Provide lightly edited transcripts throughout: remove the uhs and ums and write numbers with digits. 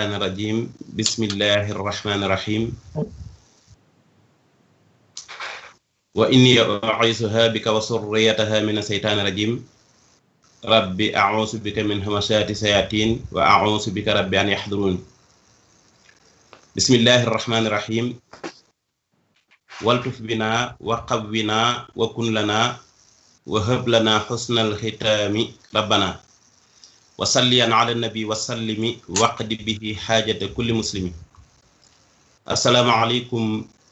الرجيم بسم الله الرحمن الرحيم وإني أعيذها بك وذريتها من الشيطان الرجيم رب أعوذ بك من همزات الشياطين وأعوذ بك رب أن يحضرون بسم الله الرحمن الرحيم والتف بنا وقونا وكن لنا وهب لنا حسن الختام ربنا وصليا على النبي وسلم وقد به حاجة كل مسلم السلام عليكم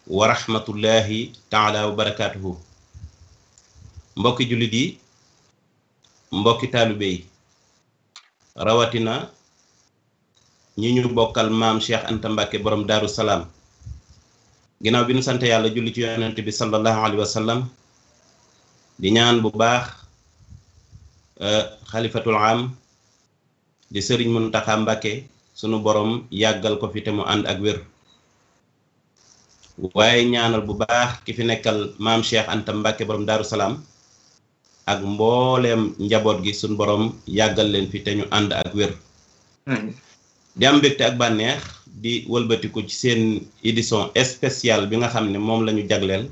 ورحمة الله تعالى وبركاته mbokki jullit yi mbokki taalibe yi rawatina ñi ñu bokkal maam Cheikh Anta Mbacke borom Daaru Salaam ginnaaw bi ñu sant yàlla julli ci yonent bi sallallahu alayhi wa sallam di ñaan bu baax xalifatul am di sëriñ Muntaxa Mbàkke sunu borom yàggal ko fi te mu ànd ak wér waaye ñaanal bu baax ki fi nekkal maam Cheikh Anta Mbàkke borom Daaru Salaam ak mbooleem njaboot gi sunu borom yàggal leen fi te ñu ànd ak wér di am mbégte ak bànneex di wëlbatiku ci seen édition spéciale bi nga xam ne moom la ñu jagleel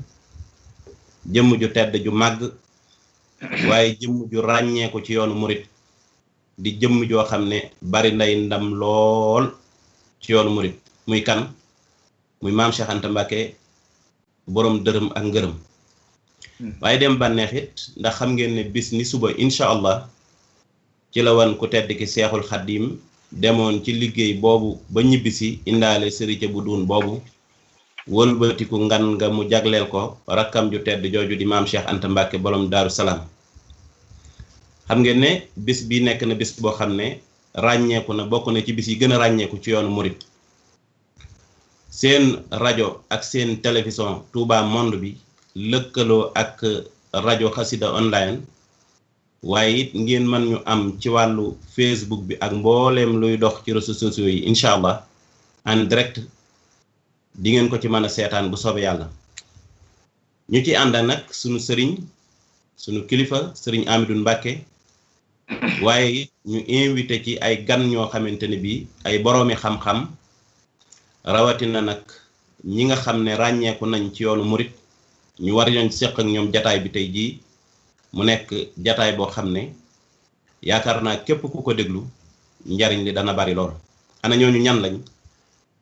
jëmm ju tedd ju màgg waaye jëmm ju ràññeeku ci yoonu murit di jëmm joo xam ne bari nday ndam lool ci yoonu murit muy kan muy maam Cheikh Anta Mbacke borom dërëm ak ngërëm waaye dem bànneex it ndax xam ngeen ne bis ni suba incha allah ci la wan ku tedd ki Seexul Xaddiim demoon ci liggéey boobu ba ñibbisi indaale sëriñ bu duun boobu wëlbatiku ngan nga mu jagleel ko rakkam ju tedd jooju di maam Cheikh Anta Mbacke borom Daaru Salaam xam ngeen ne bis bi nekk na bis boo xam ne ràññeeku na bokk na ci bis yi gën a ràññeeku ci yoonu murit seen rajo ak seen télévision Touba Monde bi lëkkaloo ak rajo Xasida online waaye it ngeen mën ñu am ci wàllu Facebook bi ak mbooleem luy dox ci réseaux sociaux yi incha allah en direct di ngeen ko ci mën a seetaan bu soobee yàlla ñu ci ànd nag sunu sëriñ sunu kilifa sëriñ Amidou Mbacke waaye ñu invité ci ay gan ñoo xamante ne bii ay boroomi xam-xam rawatina nag ñi nga xam ne ràññeeku nañ ci yoonu murit ñu war ñooñ seq ak ñoom jataay bi tey jii mu nekk jataay boo xam ne yaakaar naa képp ku ko déglu njariñ li dana bari lool. ana ñooñu ñan lañ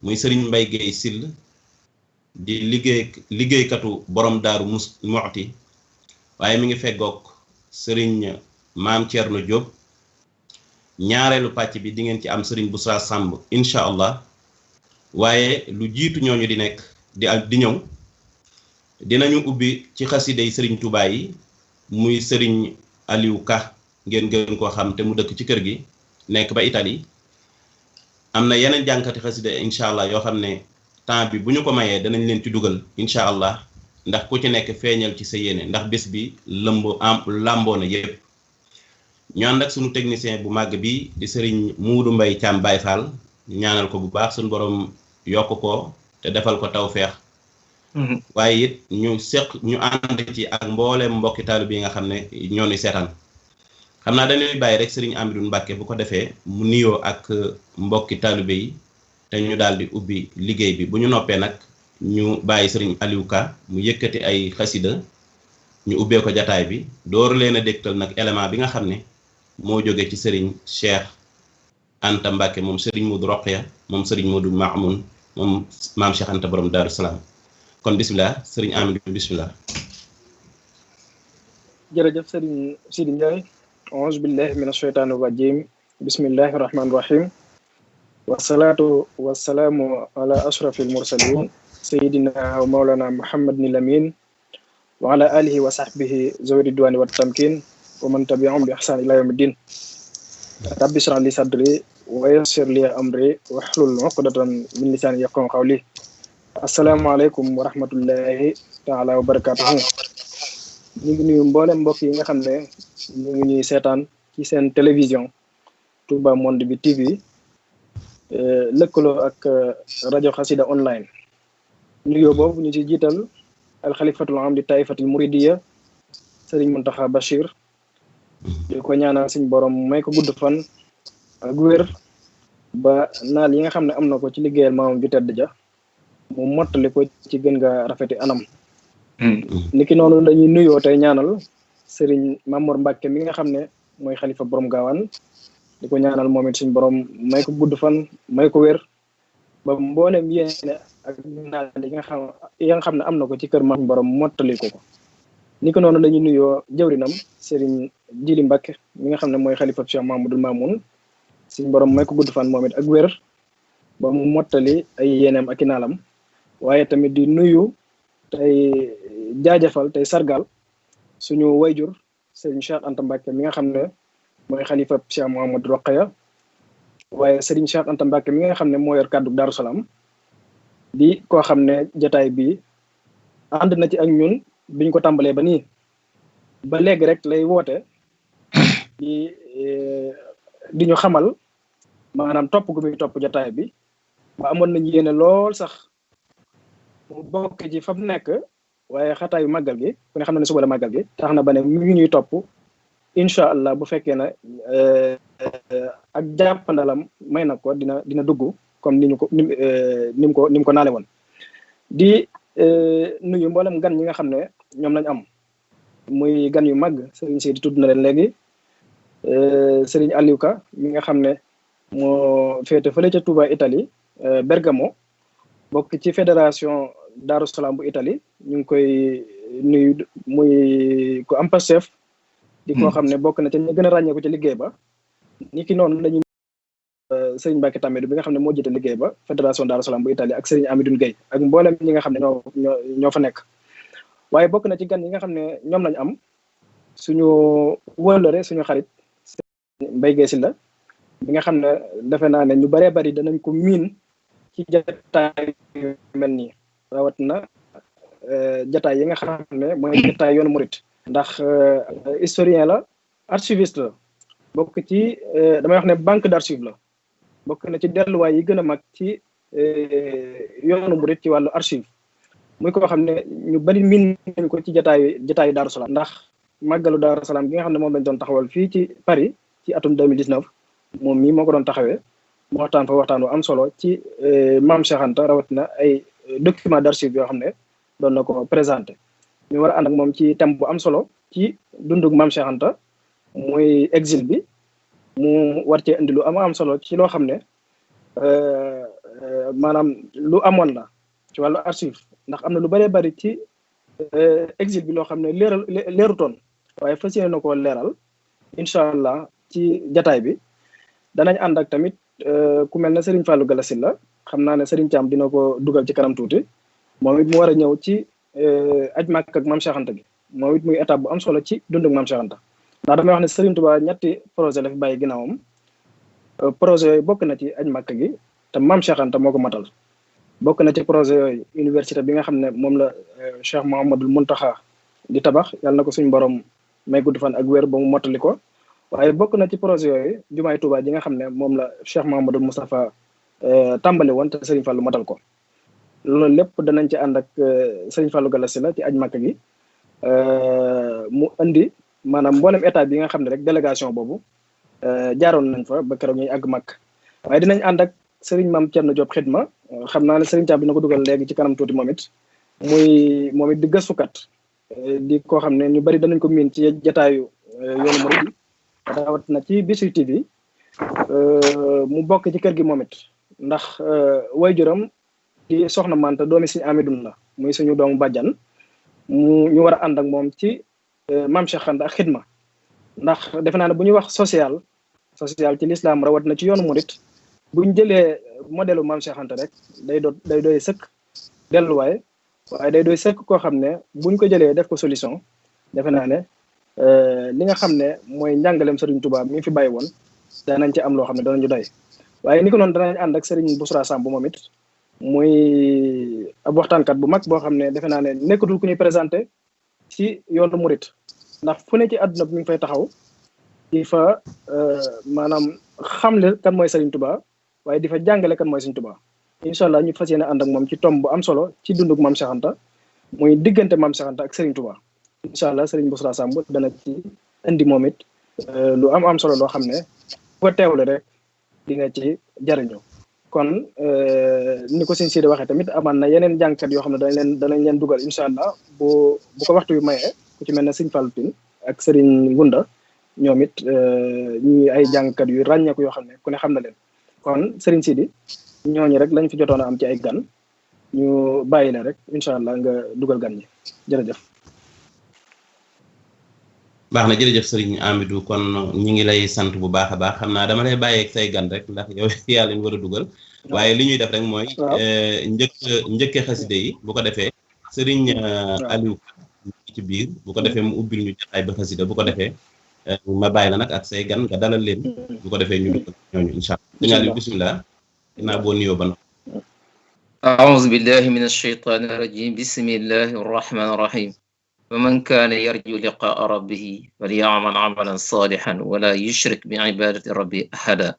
muy sëriñ Mbaye Guèye Sill di liggéeykatu borom Daaru Muxti waaye mi ngi feggoog sëriñ maam Thierno Diop ñaareelu pàcc bi di ngeen ci am sëriñ Boussa Samb incha allah waaye lu jiitu ñooñu di nekk di ñëw dinañu ubbi ci xaside yi sëriñ Touba yi muy sëriñ Aliou Ka ngeen gën koo xam te mu dëkk ci kër gi nekk ba Italie am na yeneen jànkati xaside incha allah yoo xam ne temps bi bu ñu ko mayee danañ leen ci dugal incha allah ndax ku ci nekk feeñal ci sa yéene ndax bés bi làmboo na yépp ñu ànd ak sunu technicien bu màgg bi di sëriñ Muudu Mbay Caam Baay Faal ñaanal ko bu baax suñu borom yokk ko te defal ko tawfeex waaye it ñu ànd ci ak mbooleem mbokki taalibe yi nga xam ne ñoo ni seetaan xam naa dañuy bàyyi rek sëriñ Amidou Mbacke bu ko defee mu nuyoo ak mbokki taalibe yi te ñu daal di ubbi liggéey bi bu ñu noppee nag ñu bàyyi sëriñ Aliou Ka mu yëkkati ay xasida ñu ubbee ko jataay bi door leen a dégtal nag élément bi nga xam ne moo jóge ci sëriñ Cheikh Anta Mbacke moom sëriñ Modou Rokhaya moom sëriñ Modou Mamoun moom maam Cheikh Anta borom Daaru Salaam kon bisimilah sëriñ Amidou bisimilah. jërëjëf sëriñ Sidi Ndiaye auzu billahi min asheytaani rajim bismillahi rahmaani rahim wasalaatu wasalaamu ala ashrafil mursalin sayidina wa maulana muhammadin lamin wa ala alihi wa sahbihi zawi ridwani wa tamkin wa man tabi'ahum bi ihsan ila yawmi din rabbi shrah li sadri wa yassir li amri wahlul uqdatan min lisani yafqahu qawli asalaamaaleykum wa rahmatullahi taala wa barakatuhu ñu ngi nuyu mboolem mbokk yi nga xam ne ñu ngi ñuy seetaan ci seen télévision Touba Monde bi TV lëkkaloo ak rajo Xasida online nuyoo boobu ñu ci jiital alxalifatul am di taifatul muridiya sëriñ Muntaxa Bachir di ko ñaanal suñ borom may ko gudd fan ak wér ba naal yi nga xam ne am na ko ci liggéeyal maamam ju tedd ja mu mottali ko ci gën nga rafeti anam. niki noonu dañuy nuyoo tey ñaanal Serigne Mamour Mbacke mi nga xam ne mooy xalifa borom gaawaan di ko ñaanal moom it suñu borom may ko gudd fan may ko wér ba mboolem yéene ak naal yi nga xam ne am na ko ci kër maam borom mottali ko. niki noonu dañuy nuyoo jëwrinam Serigne Jili Mbacke mi nga xam ne mooy xalifa Cheikh Mamadou Mamoun suñu borom may ko gudd fan moom it ak wér ba mu mottali ay yéeneem ak i naalam. waaye tamit di nuyu tey jaajëfal tey sargal suñu wayjur Serigne Cheikh Anta Mbacke mi nga xam ne mooy xalifa Cheikh Mouhamadou Rokhaya waaye Serigne Cheikh Anta Mbacke mi nga xam ne moo yor kàddu Daaru Salaam di koo xam ne jotaay bi ànd na ci ak ñun biñ ko tàmbalee ba nii ba léegi rek lay woote di ñu xamal maanaam topp gu muy topp jotaay bi ba amoon nañu yéene lool sax mu bokk ci fa mu nekk waaye xataayu màggal gi ku ne xam na ne suba la màggal gi tax na ba ne mi ngi ñuy topp incha allah bu fekkee ne ak jàppandalam may na ko dina dugg comme ni mu ko naale woon. di nuyu mboolem gan ñi nga xam ne ñoom lañ am muy gan yu mag Serigne Seydi tudd na leen léegi Serigne Aliou Ka mi nga xam ne moo féete fële ca Touba Italie Bergamo bokk ci fédération Daaru Salaam bu Italie ñu ngi koy nuyu muy ko am Pastef di koo xam ne bokk na ca ñu gën a ràññee ko ci liggéey ba ni ki noonu lañu Serigne Mbacke Tamidou bi nga xam ne moo jiite liggéey ba fédération Daaru Salaam bu Italie ak Serigne Amidoune Gueye ak mboolem ñi nga xam ne ñoo fa nekk. waaye bokk na ci gan yi nga xam ne ñoom lañ am suñu wëllëre suñu xarit Mbaye Gueye Sylla bi nga xam ne defe naa ne ñu baree bari danañ ko miin ci jataay yu mel nii rawat na jataay yi nga xam ne mooy jataay yoonu murit ndax historien la archiviste la bokk ci damay wax ne banque d'archives la bokk na ci delluwaay yi gën a mag ci yoonu murit ci wàllu archive muy ko xam ne ñu bari miin nañ ko ci jataayu Daaru Salaam ndax màggalu Daaru Salaam gi nga xam ne moom lañ doon taxawal fii ci Paris ci atum 2019 moom mii moo ko doon taxawee mu waxtaan fa waxtaan wu am solo ci Maam Cheikh Anta rawatina ay document d'archive yoo xam ne doon na ko présenté ñu war a ànd ak moom ci thème bu am solo ci dundug Maam Cheikh Anta muy exil bi mu war cee indi lu am solo ci loo xam ne maanaam lu amoon la ci wàllu archive ndax am na lu bëree bëri ci exil bi loo xam ne leerutoon waaye fas yéene na koo leeral incha allah ci jataay bi danañ ànd ak tamit ku mel ne Serigne Fallou Galassine la xam naa ne Serigne Thiam dina ko dugal ci kanam tuuti moom it mu war a ñëw ci aj Makka ak Maam Cheikh Anta gi moom it muy étape bu am solo ci dundug Maam Cheikh Anta ndax damay wax ne Serigne Touba ñetti projet la fi bàyyi ginnaawam projet yooyu bokk na ci aj Makka gi te Maam Cheikh Anta moo ko matal bokk na ci projet yooyu université bi nga xam ne moom la Cheikh Mouhamadoul Mountakha di tabax yàlla na ko suñu borom may gudd fan ak wér ba mu mottali ko waaye bokk na ci projet yooyu jumaay Touba ji nga xam ne moom la Cheikh Mouhamadoul Moustapha tàmbali woon te Serigne Fallou matal ko loolu lépp danañ ci ànd ak Serigne Fallou Galassine la ci aj Makka gi mu indi maanaam mboolem état bi nga xam ne rek délégation boobu jaaroon nañ fa ba keroog ñuy àgg Makka waaye dinañ ànd ak Serigne Mame Thierno Diop Xidma xam naa ne Serigne Thiam dina ko dugal léegi ci kanam tuuti moom it moom it di gëstukat di koo xam ne ñu bari danañ ko miin ci jataayu yoonu murid rawat na ci Bichri TV mu bokk ci kër gi moom it ndax waajuram di soxna Manta doomi Serigne Amidoune la muy suñu doomu bàjjan ñu war a ànd ak moom ci Maam Cheikh Anta ak xidma ndax defe naa ne bu ñuy wax social ci l'islam rawat na ci yoonu murid buñ jëlee modèle Maam Cheikh Anta rek day doy sëkk delluwaay waaye day doy sëkk koo xam ne buñ ko jëlee def ko solution defe naa ne li nga xam ne mooy njàngaleem Serigne Touba mi fi bàyyi woon danañ ci am loo xam ne danañu doy waaye ni ko noonu danañ ànd ak Serigne Boussra Samb moom it muy ab waxtaankat bu mag boo xam ne defe naa ne nekkatul ku ñuy présenté ci yoonu murit ndax fu ne ci àdduna bi mi ngi fay taxaw di fa maanaam xamle kan mooy Serigne Touba waaye di fa jàngale kan mooy Serigne Touba incha allah ñu fas yéene ànd ak moom ci tomb bu am solo ci dundug Maam Cheikh Anta muy diggante Maam Cheikh Anta ak Serigne Touba incha allah Serigne Boussra Samb dana ci indi moom it lu am solo loo xam ne bu ko teewle rek di nga ci jariñu kon ni ko sëñ Sidi waxee tamit amaan na yeneen jàngkat yoo xam ne danañ leen dugal incha allah bu ko waxtu yu mayee ku ci mel ne sëñ Fallou Tine ak Serigne Ngunda ñoom it ñi ay jàngkat yu ràññeeku yoo xam ne ku ne xam na leen kon Serigne Sidi ñooñu rek lañ fi jotoon a am ci ay gan ñu bàyyi la rek incha allah nga dugal gan ñi jërëjëf. baax na jërëjëf Serigne Amidou kon ñi ngi lay sant bu baax a baax xam naa dama lay bàyyeeg say gan rek ndax yow yaa leen war a dugal waaye li ñuy def rek mooy njëkke xaside yi bu ko defee Serigne Aliou ci biir bu ko defee mu ubbil ñu jotaay ba xasida bu ko defee ma bàyyi la nag ak say gan nga dalal leen bu ko defee ñu dugal ñooñu incha allah Serigne Aliou bisimilah dinaa boo nuyoo ba أعوذ بالله من الشيطان الرجيم بسم الله الرحمن الرحيم ومن كان يرجو لقاء ربه فليعمل عملا صالحا ولا يشرك بعبادة ربه أحدا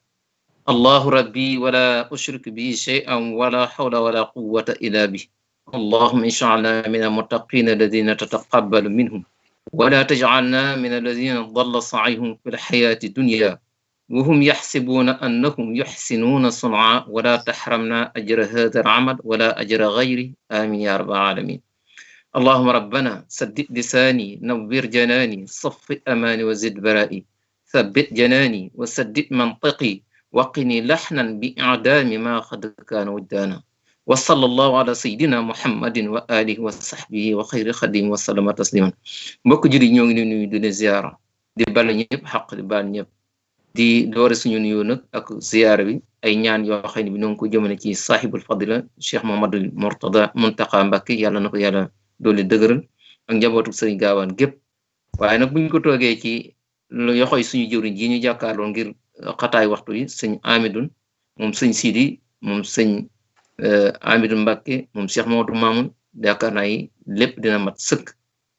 الله ربي ولا أشرك به شيئا ولا حول ولا قوة إلا به اللهم اجعلنا من المتقين الذين تتقبل منهم ولا تجعلنا من الذين ضل سعيهم في الحياة الدنيا وهم يحسبون أنهم يحسنون صنعا ولا تحرمنا أجر هذا العمل ولا أجر غيره آمين يا رب العالمين اللهم ربنا سدد لساني نوّر جناني صف أماني وزد برائي ثبت جناني وسدد منطقي وقني لحنا بإعدام ما قد كان ودانا وصلى الله على سيدنا محمد وآله وصحبه وخير خديم وسلم تسليما mbokk julli ñoo ngi nuyu di leen ziara di bal ñëpp xaq di bal ñëpp di doore suñu nuyoo nag ak ziara bi ay ñaan yoo xam ne bi ñoo ngi ko jëmale ci sahibul fadila Cheikh Mouhamadoul Mourtada Mountakha Mbacké yàlla na ko yàlla doole dëgëral ak njabootu sëriñ gaawaan gépp waaye nag buñ ko toogee ci lu yoxoy suñu jëwriñ ji ñu jàkkaarloo ngir xataay waxtu yi sëñ Amidou moom sëñ Sidi moom sëñ Amidou Mbacké moom Cheikh Mamadou Mamoun yaakaar naa yi lépp dina mat sëkk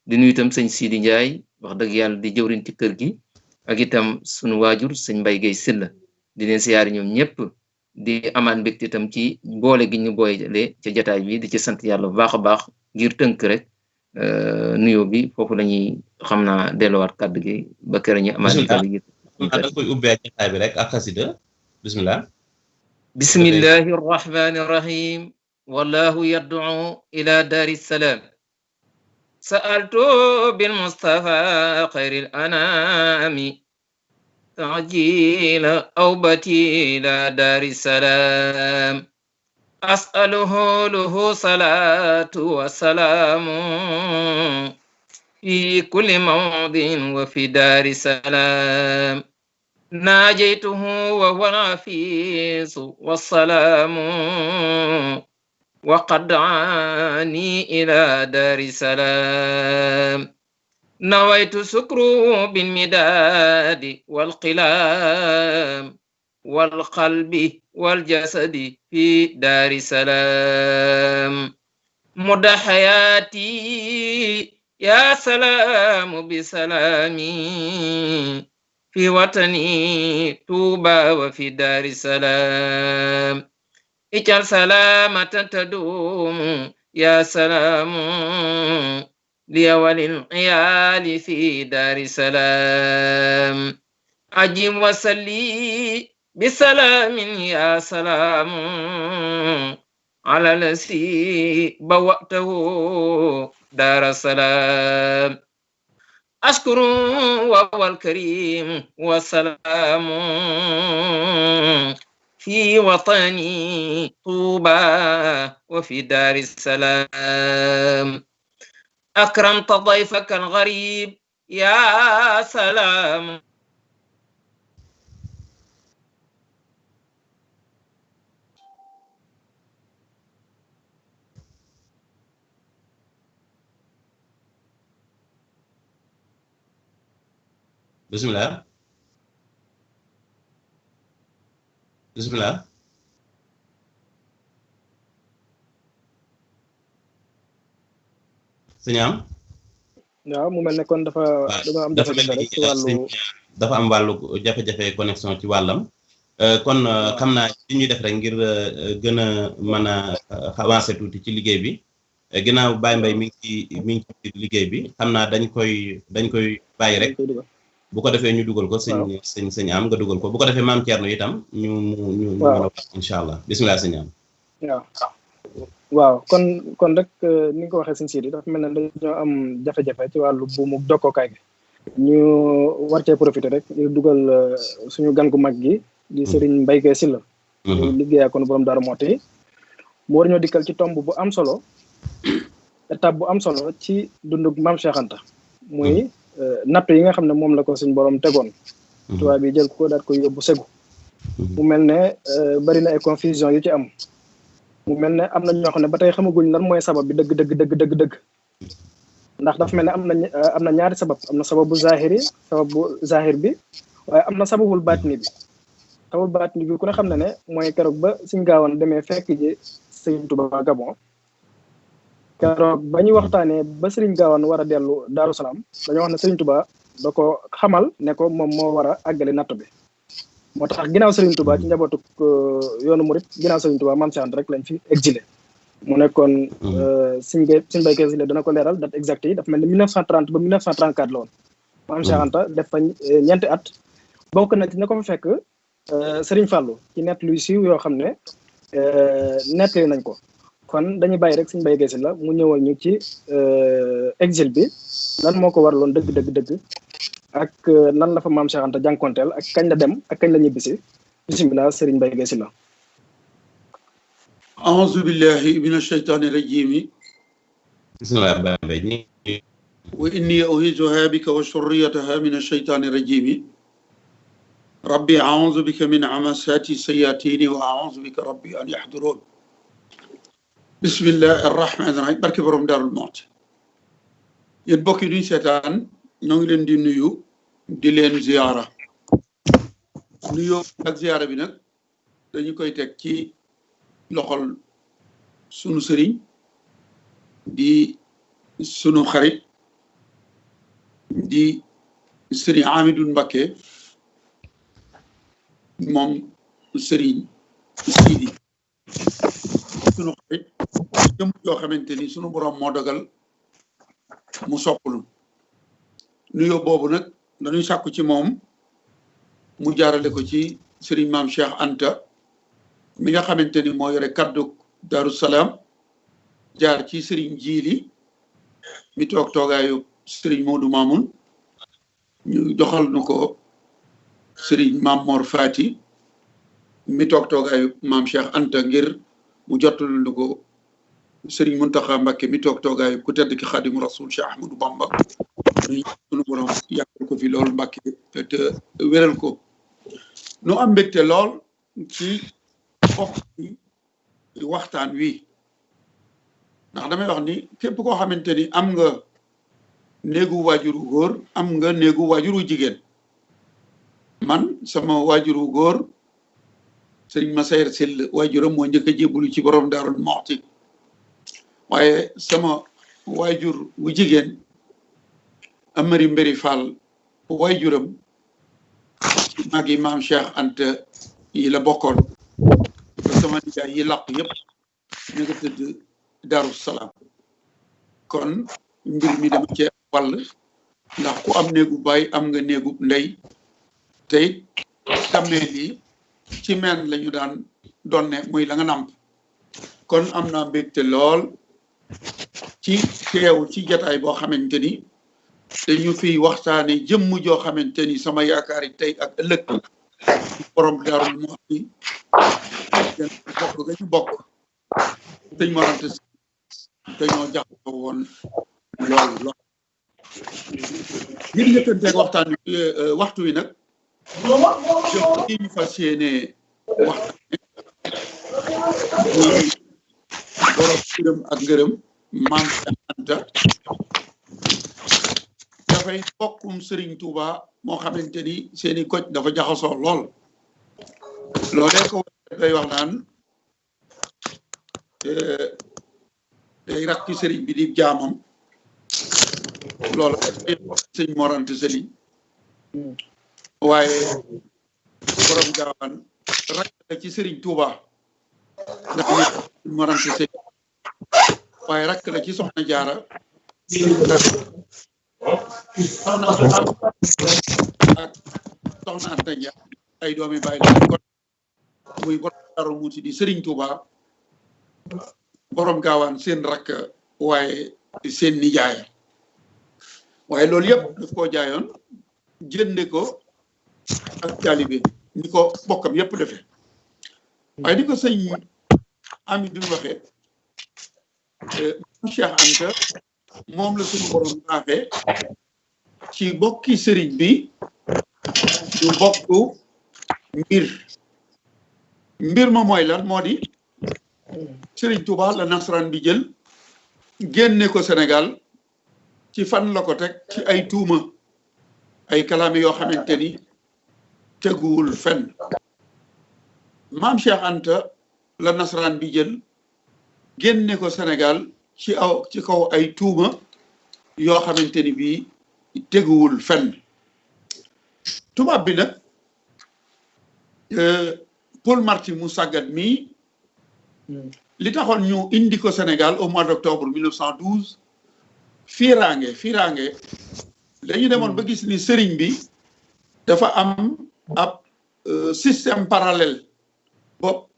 di nuyu itam sëñ Sidi Ndiaye wax dëgg yàlla di jëwriñ ci kër gi ak itam suñu waajur sëñ Mbaye Guèye Sylla di leen siyaari ñoom ñëpp di amaat mbégte itam ci boole gi ñu boole ca jataay bi di ci sant yàlla bu baax a baax ngir tënk rek nuyoo bi foofu la ñuy xam naa delluwaat kàddu gi ba kër ñu amaat kàddu gi da koy ubbee jataay bi rek ak xasida bismillah bismillahi arrahmani arrahim wallahu yad'u ila dari salam sa'altu bil mustafa khairil anami تعجيل أوبتي إلى دار السلام أسأله له صلاة وسلام في كل موضع وفي دار السلام ناجيته وهو العفيس والسلام وقد دعاني إلى دار السلام نويت سكره بالمداد والقلام والقلب والجسد في دار السلام مدى حياتي يا سلام بسلامي في وطني طوبى وفي دار السلام اجعل سلامة تدوم يا سلام لي وللعيال في دار السلام عجم وسلي بسلام يا سلام على الذي بوأته دار السلام أشكر وهو الكريم والسلام في وطني طوبى وفي دار السلام أكرمت ضيفك الغريب يا سلام bismillah bismillah sëñ am waaw mu mel ne kon dafa am jafe-jafe rek ci wàllu dafa am wàllu jafe-jafe connexion ci wàllam kon xam naa li ñuy def rek ngir gën a mën a avancer tuuti ci liggéey bi ginnaaw Baye Mbaye mi ngi ci liggéey bi xam naa dañ koy bàyyi rek bu ko defee ñu dugal ko sëñ am nga dugal ko bu ko defee maam Thierno itam ñu mën a wax incha allah bisimilah sëñ am. waaw kon rek ni nga ko waxee sëñ Sidi dafa mel ne dañoo am jafe-jafe ci wàllu buumu jokkookaay gi ñu war cee profité rek ñu dugal suñu gan gu mag gi di Serigne Mbaye Guèye Sylla liggéeyaa kon borom Darou Mouhty mu war ñoo dikkal ci tomb bu am solo étape bu am solo ci dundug Maam Cheikh Anta muy natt yi nga xam ne moom la ko suñ borom tegoon tubaab bi jël ko daat ko yóbbu segu mu mel ne bari na ay confusion yu ci am mu mel ne am na ñoo xam ne ba tey xamaguñ lan mooy sabab bi dëgg ndax dafa mel ne am na ñaari sabab am na sababu zahir bi waaye am na sababul baatini bi sababul baatini bi ku ne xam ne mooy keroog ba suñ gaawoon demee fekk ji Sëriñ Tuubaa Gabon keroog ba ñuy waxtaanee ba Sëriñ Gaawaan war a dellu Daaru Salaam dañoo wax ne Sëriñ Tuubaa da ko xamal ne ko moom moo war a àggale natt bi moo tax ginnaaw Sëriñ Tuubaa ci njabootu yoonu murit ginnaaw Sëriñ Tuubaa Maam Cheikh Anta rek lañ fi exilé mu nekkoon suñ Mbaye Guèye Sylla dana ko leeral date exacte yi dafa mel ni 1930 ba 1934 la woon Maam Cheikh Anta def fa ñeenti at bokk na ci ne ko fa fekk Sëriñ Fallou ci nett luy siiw yoo xam ne nettali nañ ko kon dañuy bàyyi rek suñ Mbaye Guèye Sylla mu ñëwal ñu ci exil bi lan moo ko waraloon dëgg ak lan la fa Maam Cheikh Anta jànkonteel ak kañ la dem ak kañ la ñibbisi bisimilah Serigne Mbaye Guèye Sylla أعوذ بالله من الشيطان الرجيم بسم الله الرحمن الرحيم وإني أعيذها بك وذريتها من الشيطان الرجيم ربي أعوذ بك من همزات الشياطين وأعوذ بك ربي أن يحضرون بسم الله الرحمن الرحيم barke borom Darou Mouhty yéen bokk yi duñ seetaan ñoo ngi leen di nuyu di leen ziyaara nuyoo ak ziyaara bi nag dañu koy teg ci loxol sunu sëriñ di sunu xarit di sëriñ Amidou Mbacké moom sëriñ Sidi sunu xarit jëm yoo xamante ni sunu borom moo dogal mu sopplu nuyoo boobu nag dañuy sàkku ci moom mu jaarale ko ci sëriñ Maam Cheikh Anta mi nga xamante ni moo yore kaddu Darou Salaam jaar ci Serigne Jili mi toog toogaayu Serigne Modou Mamoun ñu joxal nu ko Serigne Mam Mor Fati mi toog toogaayu Maam Cheikh Anta ngir mu jotal nu ko Serigne Mountakha Mbacké mi toog toogaayu ku tedd ki Xaadimu Rasul Cheikh Ahmadou Bamba sunu borom yàggal ko fi lool Mbacké te wéral ko nu am mbégte lool ci bokk ci waxtaan wi ndax damay wax ni képp koo xamante ni am nga néegu waajuru góor am nga néegu waajuru jigéen man sama waajuru góor sëriñ Massayer Sylla waajuram moo njëkk a jébbalu ci borom Darou Mouhty waaye sama waajur wu jigéen Amari Mbéri Fall waajuram ci magi Maam Cheikh Anta yi la bokkoon sama nijaay yi làq yëpp ñu nga tëdd Darou Salaam kon mbir mi dama cee wàll ndax ku am néegu baay am nga néegu ndey tey dammee lii ci meen lañu daan donne muy la nga namp kon am naa mbégte lool ci teew ci jataay boo xamante ni dañu fiy waxtaane jëmm joo xamante ni sama yaakaari tey ak ëllëg borom Darou Mouhty bokk ga ñu bokk dañ marante dañoo jaxasoo woon lool ngir njëkkanteeg waxtaan wi waxtu wi nag yi ñu fas yéene waxtaane muy borom gërëm ak ngërëm Maam Cheikh Anta dafay bokkum Serigne Touba moo xamante ni seeni koj dafa jaxasoo lool loolee ko day wax naan day rakk sëriñ bi di jaamam loolu sëñ Mor Anta Sali waaye borom Gaawaan rakk la ci sëriñ Touba ndax sëñ Mor Anta Sali waaye rakk la ci Soxna Jaara soxna Anta Ndiaye ay doomi bàyyi la kon muy borom Daaru Muti di Serigne Touba borom gaawaan seen rakk waaye seen nijaay waaye loolu yëpp daf koo jaayoon jënde ko ak taalibe ni ko bokkam yëpp defee waaye di ko sëñ ami bi waxee Cheikh Anta moom la suñu borom baaxee ci bokki sëriñ bi du bokku mbir ma mooy lan moo di Sëriñ Touba la nasaraan bi jël génne ko Sénégal ci fan la ko teg ci ay tuuma ay kalaame yoo xamante ni teguwul fenn maam Cheikh Anta la nasaraan bi jël génne ko Sénégal ci kaw ay tuuma yoo xamante ni bii teguwul fenn tubaab bi nag Paul Marty mu sàggat mii li taxoon ñu indi ko Sénégal au mois d'octobre 1912 fiiraange dañu demoon ba gis ni sëriñ bi dafa am ab système parallèle bopp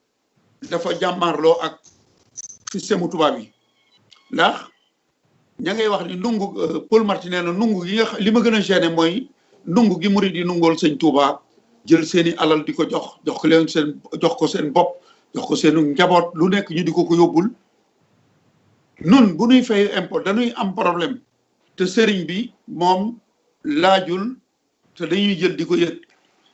dafa jàmmarloo ak système u tubaab yi ndax ña ngay wax ni nungu Paul Marty nee na nungu gi nga li ma gën a gêné mooy nungu gi murid yi nungool sëñ Touba jël seeni alal di ko jox ko leen seen bopp jox ko seenu njaboot lu nekk ñu di ko yóbbul nun bu ñuy fay impôt dañuy am problème te sëriñ bi moom laajul te dañuy jël di ko yëg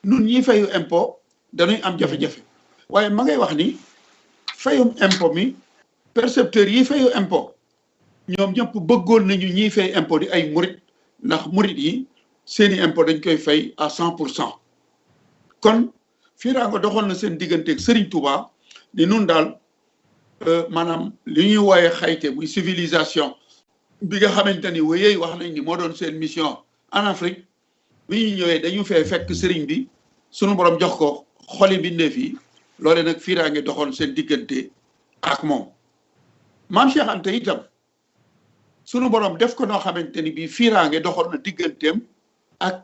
nun ñi fayu impôt dañuy am jafe-jafe waaye ma ngay wax ni fayum impôt mi percepteurs yi fayu impôt ñoom ñëpp bëggoon nañu ñiy fay impôt di ay murit ndax murit yi seeni impôt dañ koy fay à 100%. kon fiiraango doxoon na seen digganteeg Serigne Touba ni nun daal maanaam li ñuy wooye xayte muy civilisation bi nga xamante ni wéyey wax nañ ni moo doon seen mission en Afrique bi ñu ñëwee dañu fee fekk Serigne bi sunu borom jox ko xoli bindeef yi loole nag fiiraange doxoon seen diggante ak moom maam Cheikh Anta itam sunu borom def ko noo xamante ni bii fiiraange doxoon na digganteem ak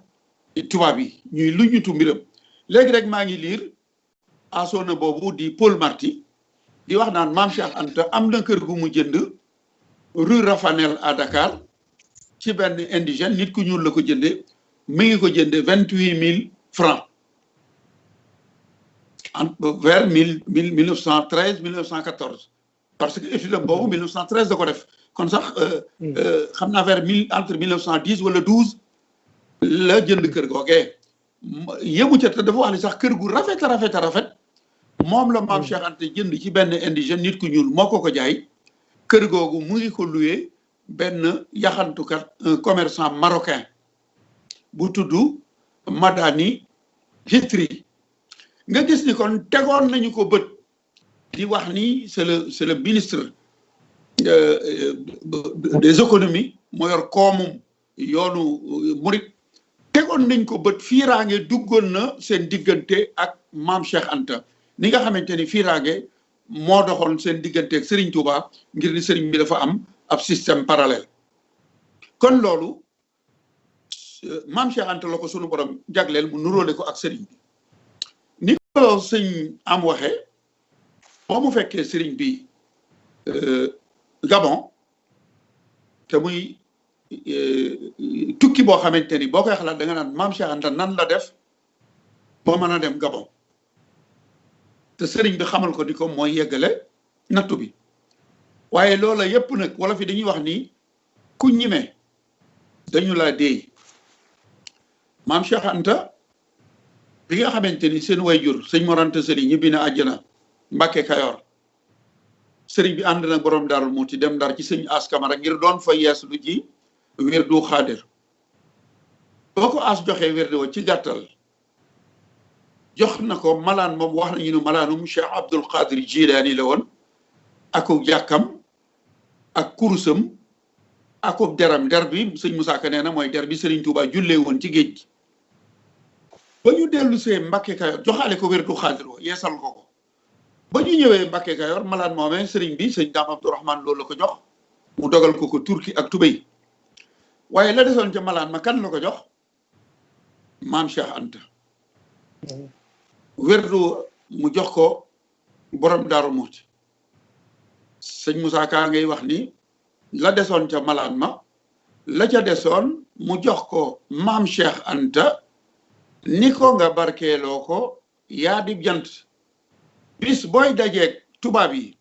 tubaab yi ñuy luñutu mbiram léegi rek maa ngi liir asona boobu di Paul Marty di wax naan maam Cheikh Anta am na kër gu mu jënd rue Rafanel à Dakar ci benn indigène nit ku ñuul la ko jënde mi ngi ko jënde 28 000 francs vers 1913 1914 parce que étude boobu 1913 da ko def kon sax xam naa vers entre 1910 wala 12 la jënd kër googee yëmu ca te dafa wax ni sax kër gu rafet moom la maam Cheikh Anta jënd ci benn indigène nit ku ñuul moo ko jaay kër googu mu ngi ko loué benn yaxantukat un commerçant marocain bu tudd Madani Hitri nga gis ni kon tegoon nañu ko bët di wax ni c'est le ministre des économies moo yor koomum yoonu murit tegoon nañ ko bët fiiraange duggoon na seen diggante ak maam Cheikh Anta ni nga xamante ni fiiraange moo doxoon seen diggante ak Serigne Touba ngir ni Serigne bi dafa am ab système parallèle kon loolu maam Cheikh Anta la ko sunu borom jagleel mu nuróole ko ak Serigne bi ni ko sëñ am waxee boo mu fekkee Serigne bi Gabon te muy tukki boo xamante ni boo koy xalaat da nga naan maam Cheikh Anta nan la def boo mën a dem Gabon te sëriñ bi xamal ko ni ko mooy yeggale nattu bi waaye loola yépp nag wala fi dañuy wax ni ku ñime dañu laa déey maam Cheikh Anta bi nga xamante ni seen wayjur sëñ Mor Anta Sali ñibbi na àjjana Mbàkke Kayoor sëriñ bi ànd na borom Daaru Muti dem Ndar ci sëñ As Kamara ngir doon fa yees lu ji wirdu xaadir boo ko as joxee wirdu wa ci gàttal jox na ko malaan moom wax nañu ne malaanum Cheikh Abdul Qadir Jilaani la woon aku jàkkam ak kurusam akub deram der bi sëñ Musaa Ka nee na mooy der bi Sëriñ Tuubaa jullee woon ci géej gi ba ñu dellu see Mbàkke Kayoor joxaale ko wirdu xaadir wa yeesal ko ba ñu ñëwee Mbàkke Kayoor malaan moomee sëriñ bi sëñ Daam Abdourahman loolu la ko jox mu dogal ko turki ak tubéy waaye la desoon ca malaan ma kan la ko jox maam Cheikh Anta werdu mu jox ko borom Daaru Muxti sëñ Moussa Ka ngay wax ni la desoon ca malaan ma la ca desoon mu jox ko maam Cheikh Anta ni ko nga barkeeloo ko yaa di jant bis booy dajeeg tubaab yi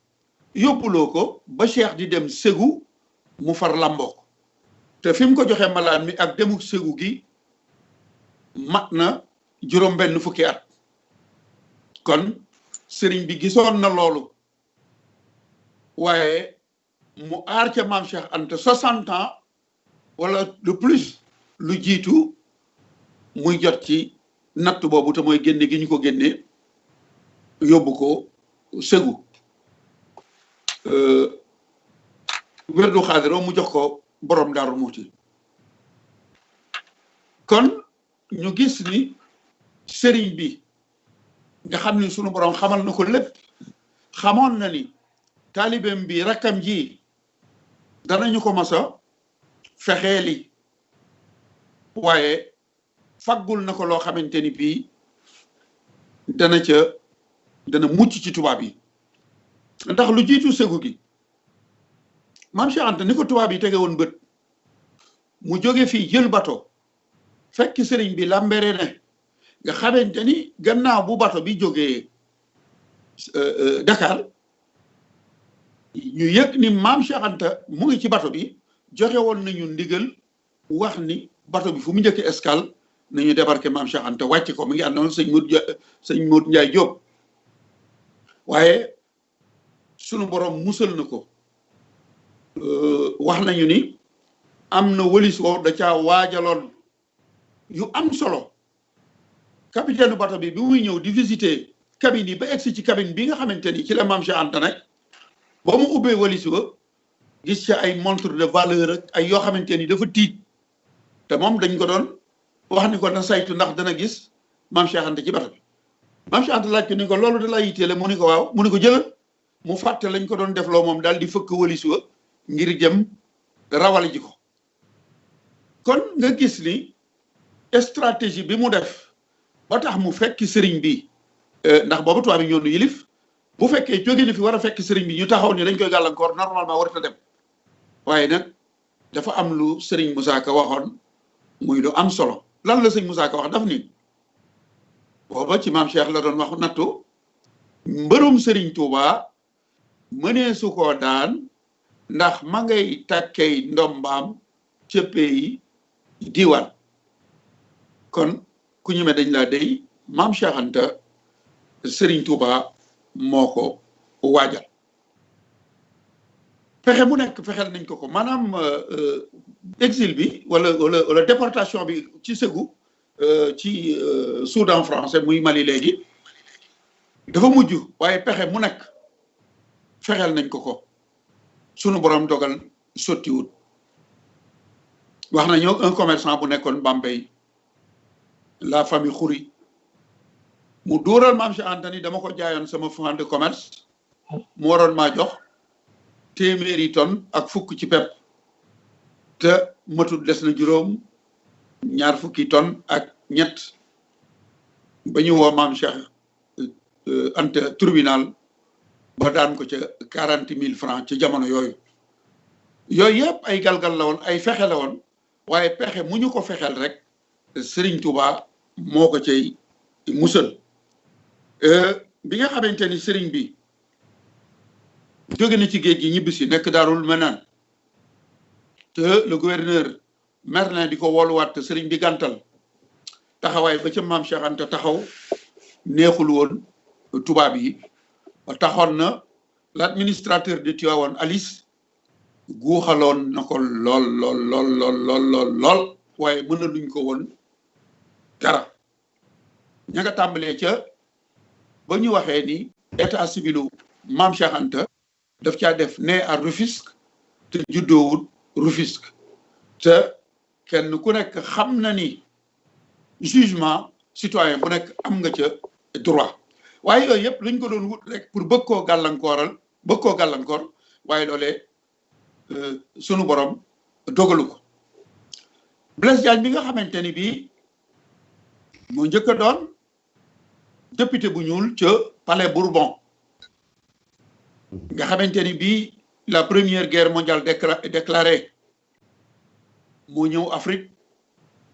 yóbbuloo ko ba Cheikh di dem Ségou mu far lamboo ko te fi mu ko joxe malaan mi ak demuk Ségou gi mat na juróom benn fukki at kon sëriñ bi gisoon na loolu waaye mu aar ca maam Cheikh Anta 60 ans wala de plus lu jiitu muy jot ci natt boobu te mooy génne gi ñu ko génne yóbbu ko Ségou werdu xaadiroo mu jox ko borom Daaru Muxti kon ñu gis ni sëriñ bi nga xam ni sunu borom xamal na ko lépp xamoon na ni taalibeem bi rakkam ji danañu ko masa fexeeli waaye faggul na ko loo xamante ni bii dana mucc ci tubaab yi ndax lu jiitu Ségou gi maam Cheikh Anta ni ko tubaab yi tege woon bët mu jóge fii jël bato fekk sëriñ bi lambere ne nga xamante ni gannaaw bu bato bi jógee Dakar ñu yëg ni maam Cheikh Anta mu ngi ci bato bi joxe woon nañu ndigal wax ni bato bi fu mu njëkk escale nañu débarqué maam Cheikh Anta wàcc ko mu ngi àndoon sëñ Modou Ndiaye Diop waaye sunu borom musal na ko wax nañu ni am na wëlis woo da caa waajaloon yu am solo capitaine bato bi muy ñëw di visiter cabine yi ba egsi ci cabine bi nga xamante ni ci la maam Cheikh Anta nag ba mu ubbee wëlis wa gis ci ay montre de valeur ak ay yoo xamante ni dafa tiit te moom dañ ko doon wax ni ko na saytu ndax dana gis maam Cheikh Anta ci bato bi maam Cheikh Anta laaj ko ni ko loolu da laa yitteele mu ni ko waaw mu ni ko jëlal mu fàtte lañ ko doon defloo moom daal di fëkk wëlis wa ngir jëm rawale ji ko kon nga gis ni stratégie bi mu def ba tax mu fekk sëriñ bi ndax boobu tubaab yi ñoo nu yilif bu fekkee jóge ni fi war a fekk sëriñ bi ñu taxaw ni dañ koy gàllankoor normalement warut a dem waaye nag dafa am lu sëriñ Moussa Ka waxoon muy lu am solo lan la sëriñ Moussa Ka wax daf ni booba ci maam Cheikh la doon wax nattu mbërum sëriñ Touba mënee su koo daan ndax ma ngay takkey ndombaam ca pays diwaan kon ku ñëme dañ laa dey maam Cheikh Anta Serigne Touba moo ko waajal pexe mu nekk fexeel nañ ko maanaam exil bi wala déportation bi ci Ségou ci Soudan français muy Mali léegi dafa mujj waaye pexe mu nekk fexeel nañ ko sunu borom dogal sottiwut wax nañu un commerçant bu nekkoon Bambey la famille Khoury mu dóoral maam Cheikh Anta ni dama ko jaayoon sama fonds de commerce mu waroon maa jox 100 tonnes ak fukk ci pepp te matul des na juróom ñaar fukki tonnes ak ñett ba ñu woo maam Cheikh Anta tribunal ba daan ko ca 40 000 francs ci jamono yooyu yëpp ay galgal la woon ay fexe la woon waaye pexe mu ñu ko fexeel rek Serigne Touba moo ko cay musal bi nga xamante ni Serigne bi jóge na ci géej gi ñibbisi nekk Daarul Manaan te le gouverneur Merlin di ko wooluwaat te Serigne bi gàntal taxawaay ba ca maam Cheikh Anta taxaw neexul woon tubaab yi taxoon na l'administrateur de Tivaouane Alice guuxaloon na ko lool waaye mën na luñ ko woon dara ña nga tàmbalee ca ba ñu waxee ni état civilu maam Cheikh Anta daf caa def né à Rufisque te juddoowut Rufisque te kenn ku nekk xam na ni jugement citoyen bu nekk am nga ca droit waaye yooyu yëpp luñ ko doon wut rek pour bëgg koo gàllankoor waaye loolee sunu borom dogalu ko Blaise Diagne bi nga xamante ni bii moo njëkk a doon député bu ñuul ca palais Bourbon nga xamante ni bii la première guerre mondiale déclarée mu ñëw Afrique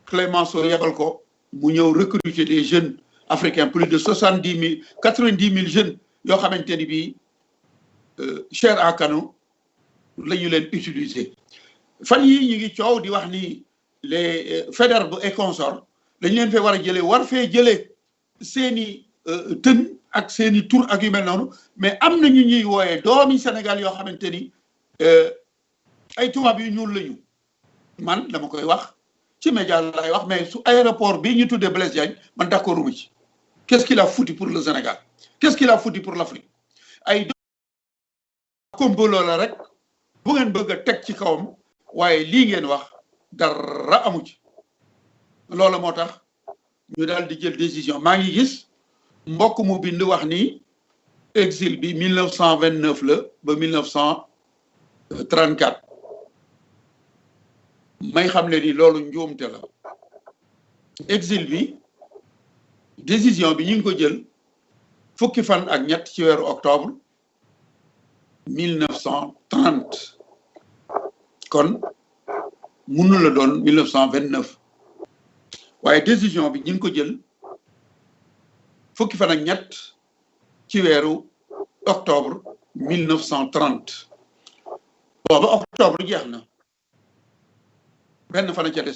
Clémenceau yebal ko mu ñëw recruter des jeunes africains plus de 90 000 jeunes yoo xamante ni bii chair à canon la ñu leen utiliser fan yi ñu ngi coow di wax ni les Faidherbe et consorts dañ leen fee war a jëlee war fee jëlee seeni tën ak seeni tur ak yu mel noonu mais am na ñu ñuy wooyee doomi Sénégal yoo xamante ni ay tubaab yu ñuul lañu man dama koy wax ci média lay wax mais su aéroport bii ñu tuddee Blaise Diagne man d'accorduma ci qu'est-ce qu'il a foutu pour le Sénégal qu'est-ce qu'il a foutu pour l'Afrique ay complot la rek bu ngeen bëgg a teg ci kawam waaye lii ngeen wax dara amu ci loolu moo tax ñu daal di jël décision maa ngi gis mbokk mu bind wax ni exil bi 1929 la ba 1934 may xam ne ni loolu njuumte la exil bi décision bi ñu ngi ko jël fukki fan ak ñett ci weeru octobre 1930 kon mënu la doon 1929 waaye décision bi ñu ngi ko jël fukki fan ak ñett ci weeru octobre 1930 booba octobre jeex na benn fan ca des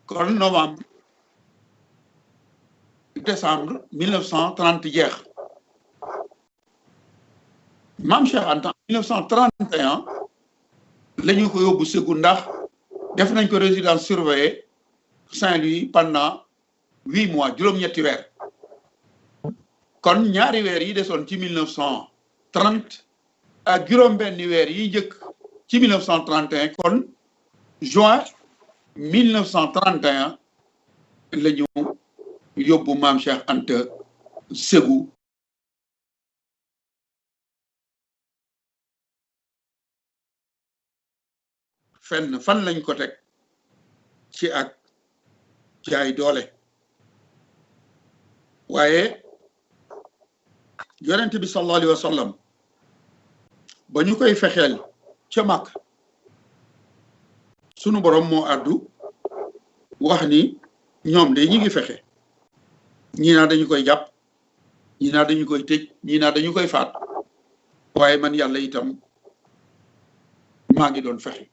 kon novembre décembre 1930 jeex Mame Cheikh Anta 1931 la ñu ko yóbbu Ségou ndax def nañ ko résidence surveillée Saint-Louis pendant 8 mois juróom-ñetti weer kon ñaari weer yi desoon ci 1930 ak juróom-benni weer yi njëkk ci 1931 kon juin 1931 la ñu yóbbu Mame Cheikh Anta Ségou fan lañ ko teg ci ak jaay doole waaye yonent bi sallallahu alayhi wa sallam ba ñu koy fexeel ca Makka sunu borom moo àddu wax ni ñoom de ñi ngi fexe ñii naa dañu koy jàpp ñii naa dañu koy tëj ñii naa dañu koy faat waaye man yàlla itam maa ngi doon fexe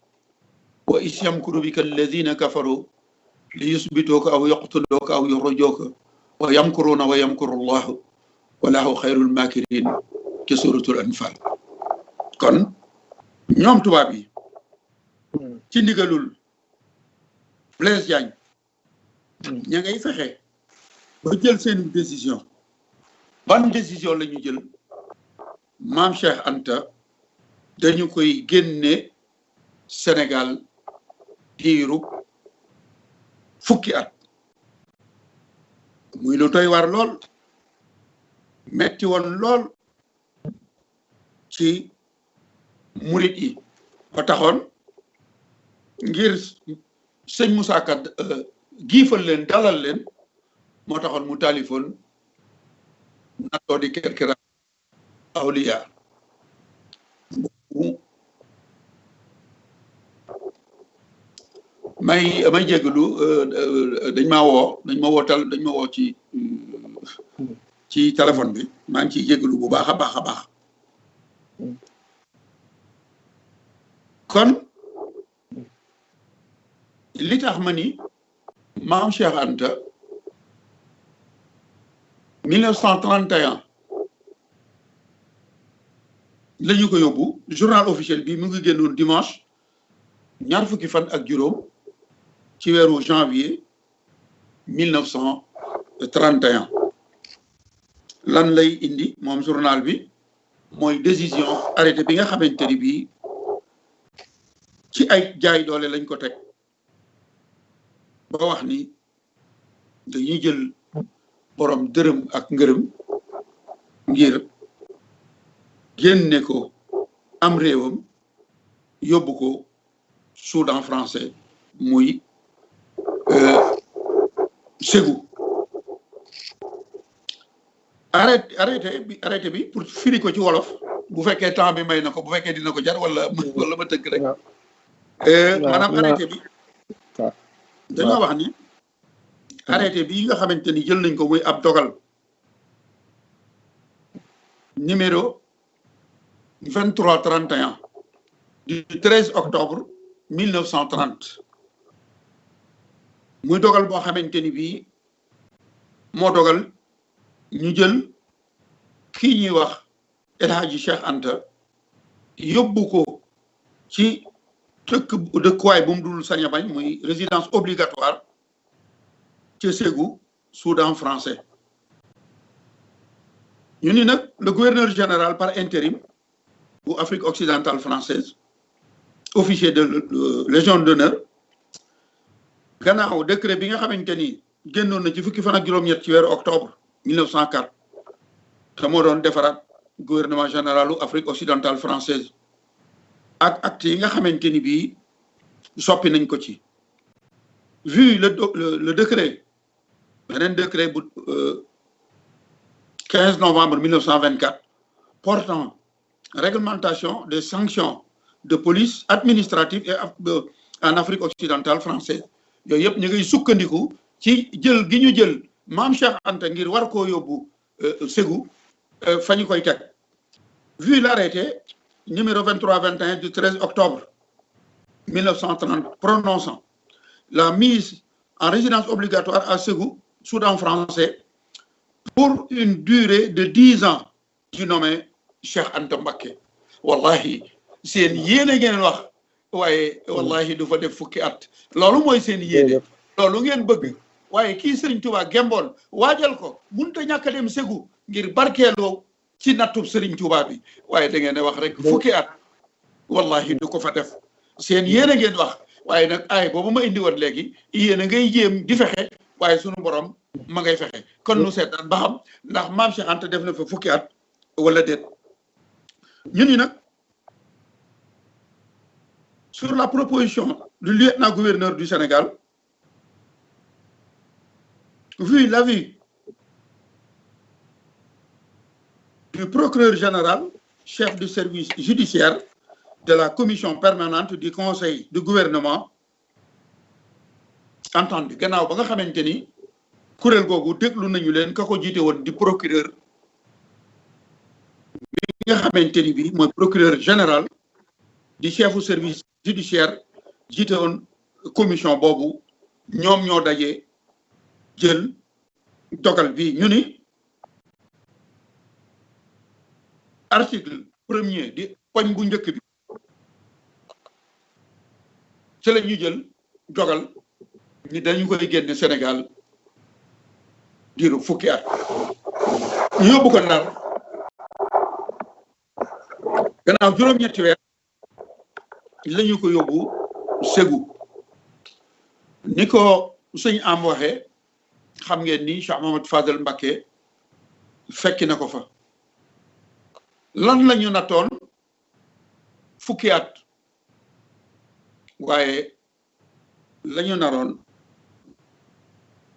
wa is yamkuru bika alladina kafaru li yusbituuka aw yaqtuluuka aw yuxrijuuka wa yamkuruuna wa yamkuru llahu wallahu xayrul makirin ci suratul anfal kon ñoom tubaab yi ci ndigalul Blaise Diagne ña ngay fexe ba jël seen décision ban décision la ñu jël Mame Cheikh Anta dañu koy génne Sénégal diiru fukki at muy lu doy war lool metti woon lool ci murit yi ba taxoon ngir sëñ Moussa Ka giifal leen dalal leen moo taxoon mu taalifoon nattoo di kerkera awliya may jégalu dañ ma woo ci téléphone bi maa ngi ciy jégalu bu baax a baax a baax kon li tax ma ni Mame Cheikh Anta 1931 la ñu ko yóbbu journal officiel bi mu ngi génnoon dimanche ñaar fukki fan ak juróom ci weeru janvier 1931 lan lay indi moom journal bi mooy décision arrêté bi nga xamante ni bii ci ay jaay doole lañ ko teg ba wax ni dañuy jël borom dërëm ak ngërëm ngir génne ko am réewam yóbbu ko Soudan français muy Ségou arrêté bi pour firi ko ci wolof bu fekkee temps bi may na ko bu fekkee dina ko jar wala ma tënk rek maanaam arrêté bi dañoo wax ni arrêté bi nga xamante ni jël nañ ko muy ab dogal numéro 2331 du 13 octobre 1930 muy dogal boo xamante ni bii moo dogal ñu jël kii ñuy wax El Hadji Cheikh Anta yóbbu ko ci dëkkuwaay bu mu dul sañ a bañ muy résidence obligatoire ci Ségou Soudan français ñu ni nag le gouverneur général par intérim bu Afrique occidentale française officier de légion d'honneur gannaaw décret bi nga xamante ni génnoon na ci fukki fan ak juróom-ñett ci weeru octobre 1904 te moo doon defaraat gouvernement général u Afrique occidentale française ak acte yi nga xamante ni bii soppi nañ ko ci vu le décret beneen décret bu 15 novembre 1924 portant réglementation des sanctions de police administrative et en Afrique occidentale française yooyu yëpp ñu ngi sukkandiku ci jël gi ñu jël maam Cheikh Anta ngir war koo yóbbu Ségou fa ñu koy teg vu l'arrêté numéro 2321 du 13 octobre 1930 prononçant la mise en résidence obligatoire à Ségou Soudan français pour une durée de 10 ans du nommé Cheikh Anta Mbacké wallahi seen yéene ngeen wax waaye wallahi du fa def fukki at loolu mooy seen yéene loolu ngeen bëgg waaye kii Serigne Touba gemboon waajal ko mënut a ñàkk a dem Ségou ngir barkeeloo ci nattub Serigne Touba bi waaye da ngeen ne wax rek fukki at wallahi du ko fa def seen yéene ngeen wax waaye nag ay boobu ma indi woon léegi yéen a ngay jéem di fexe waaye sunu borom ma ngay fexe kon nu seetaan ba xam ndax maam Cheikh Anta def na fa fukki at wala déet ñun ñi nag sur la proposition du lieutenant-gouverneur du Sénégal vu l'avis du procureur général chef du service judiciaire de la commission permanente du conseil du gouvernement entendu gannaaw ba nga xamante ni kuréel googu déglu nañu leen ka ko jiite woon di procureur bi nga xamante ni bi mooy procureur général di chefu service judiciaire jiite woon commission boobu ñoom ñoo daje jël dogal bi ñu ni article 1er di poñ bu njëkk bi ci la ñu jël dogal ni dañu koy génne Sénégal diiru fukki at ñu yóbbu ko Ndar gannaaw juróom-ñetti weer la ñu ko yóbbu Ségou ni ko sëñ am waxee xam ngeen ni Cheikh Mamadou Fadel Mbacké fekki na ko fa lan la ñu nattoon fukki at waaye la ñu naroon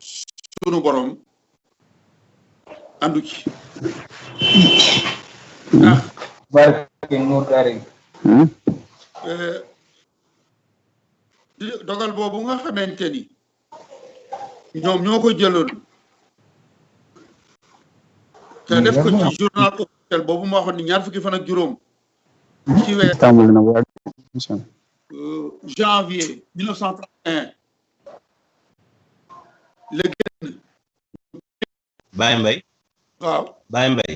sunu borom andu ci barke Nour Daara dogal boobu nga xamante ni ñoom ñoo ko jëloon te def ko ci journal officiel boobu ma waxoon ni ñaar fukki fan ak juróom ci weer janvier 1931 la génn Baye Mbaye waaw Baye Mbaye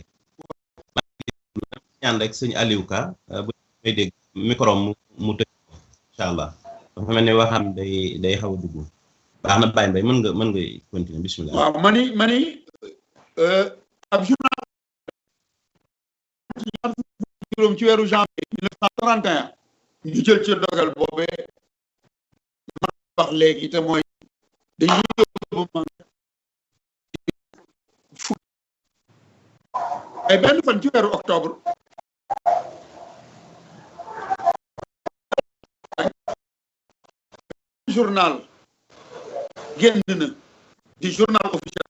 ñaan rek sëñ Aliou Ka bu may dégg micro mu tëj incha allah dafa mel ni waxam day xaw a dugg baax na Baye Mbaye mën nga continuer bismillah waaw mani ab journal juróom ci weeru janvier 1931 ñu jël ci dogal boobee ma wax léegi te mooy dañuy yóbbu ma ay benn fan ci weeru octobre journal génn na di journal officiel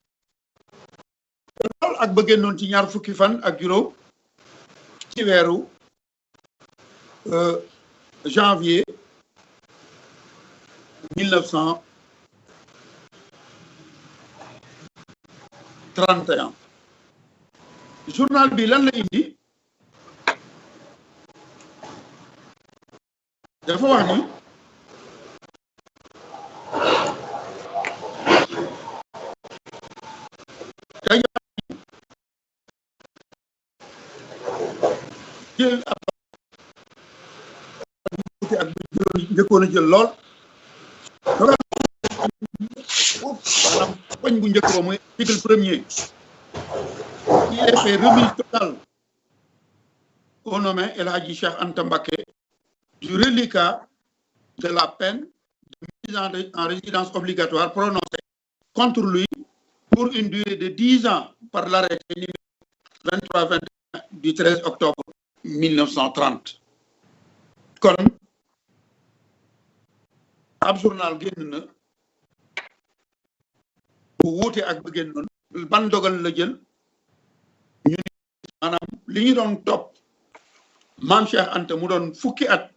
ak bëggee noonu ci ñaar fukki fan ak juróom ci weeru janvier 1931 journal bi lan la indi dafa wax ni jël ak njëkkoon a jël lool maanaam poñ bu njëkk ba mooy article premier qui est fait remise totale au nommé El Hadji Cheikh Anta Mbacké du reliquat de la peine de mise en résidence obligatoire prononcée contre lui pour une durée de 10 ans par l'arrêté numéro 23-21 du 13 octobre 1930 kon ab journal génn na bu wuute ak ba génnoon ban dogal la jël ñu maanaam li ñu doon topp maam Cheikh Anta mu doon fukki at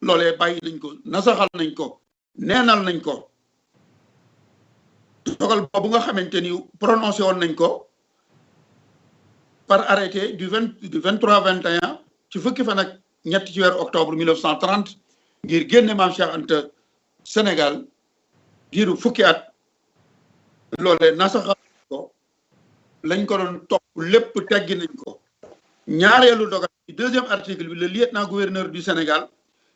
loolee bàyyi nañ ko nasaxal nañ ko neenal nañ ko dogal boobu nga xamante ni prononcé woon nañ ko par arrêté du 23-21 ci fukki fan ak ñett ci weeru octobre 1930 ngir génne maam Cheikh Anta Sénégal diiru fukki at loolee nasaxal ko lañ ko doon topp lépp teggi nañ ko ñaareelu dogal ci deuxième article bi le lieutenant-gouverneur du Sénégal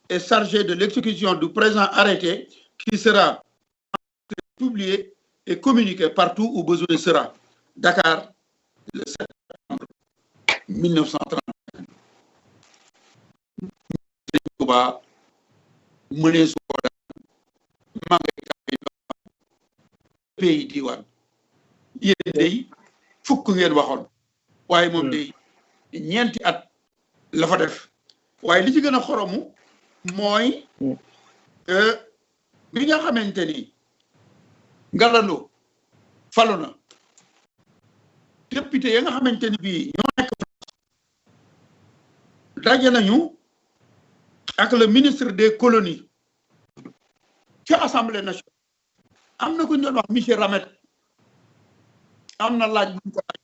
est chargé de l'exécution du présent arrêté qui sera publié et communiqué partout où besoin sera. Dakar, le 7 septembre 1930. Touba mënee su ko pays diwaan yéen day fukk ngeen waxoon waaye moom day ñeenti at la fa def waaye li ci gën a xoromu mooy bi nga xamante ni Ngalandou falu na député ya nga xamante ni bii ñoo nekk daje nañu ak le ministre des colonies ci assemblée nationale am na ku ñu doon wax monsieur Ramet am na laaj bu ñu ko laaj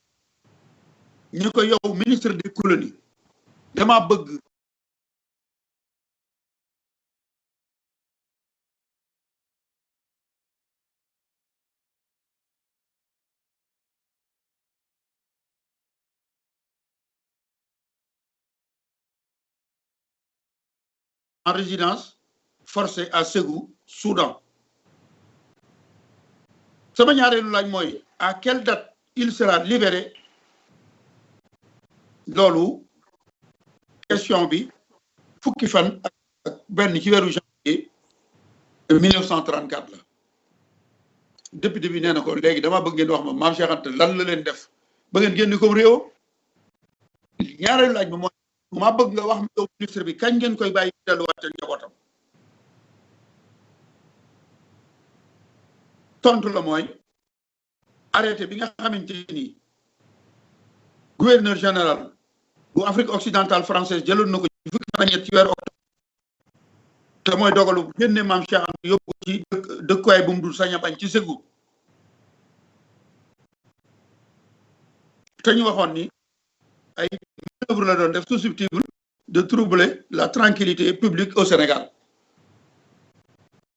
ñu ko yow ministre des colonies dama bëgg en résidence forcée à Ségou, Soudan. Sama ñaareelu laaj mooy à quelle date il sera libéré loolu question bi fukki fan ak benn ci weeru janvier 1934 la député bi nee na ko léegi dama bëgg ngeen wax ma maam Cheikh Anta lan la leen def ba ngeen génn ko réew ñaareelu laaj bi mooy ma bëgg nga wax yow ministre bi kañ ngeen koy bàyyi delluwaat ak njabootam tontu la mooy arrêté bi nga xamante ni gouverneur général bu Afrique occidentale française jëloon na ko ci fukki fan ak ñett ci weeru octobre te mooy dogalu génne maam Cheikh Anta yóbbu ci dëkkuwaay bu mu dul sañ a bañ ci Ségou te ñu waxoon ni ay manœuvre la doon def susceptible de troubler la tranquillité publique au Sénégal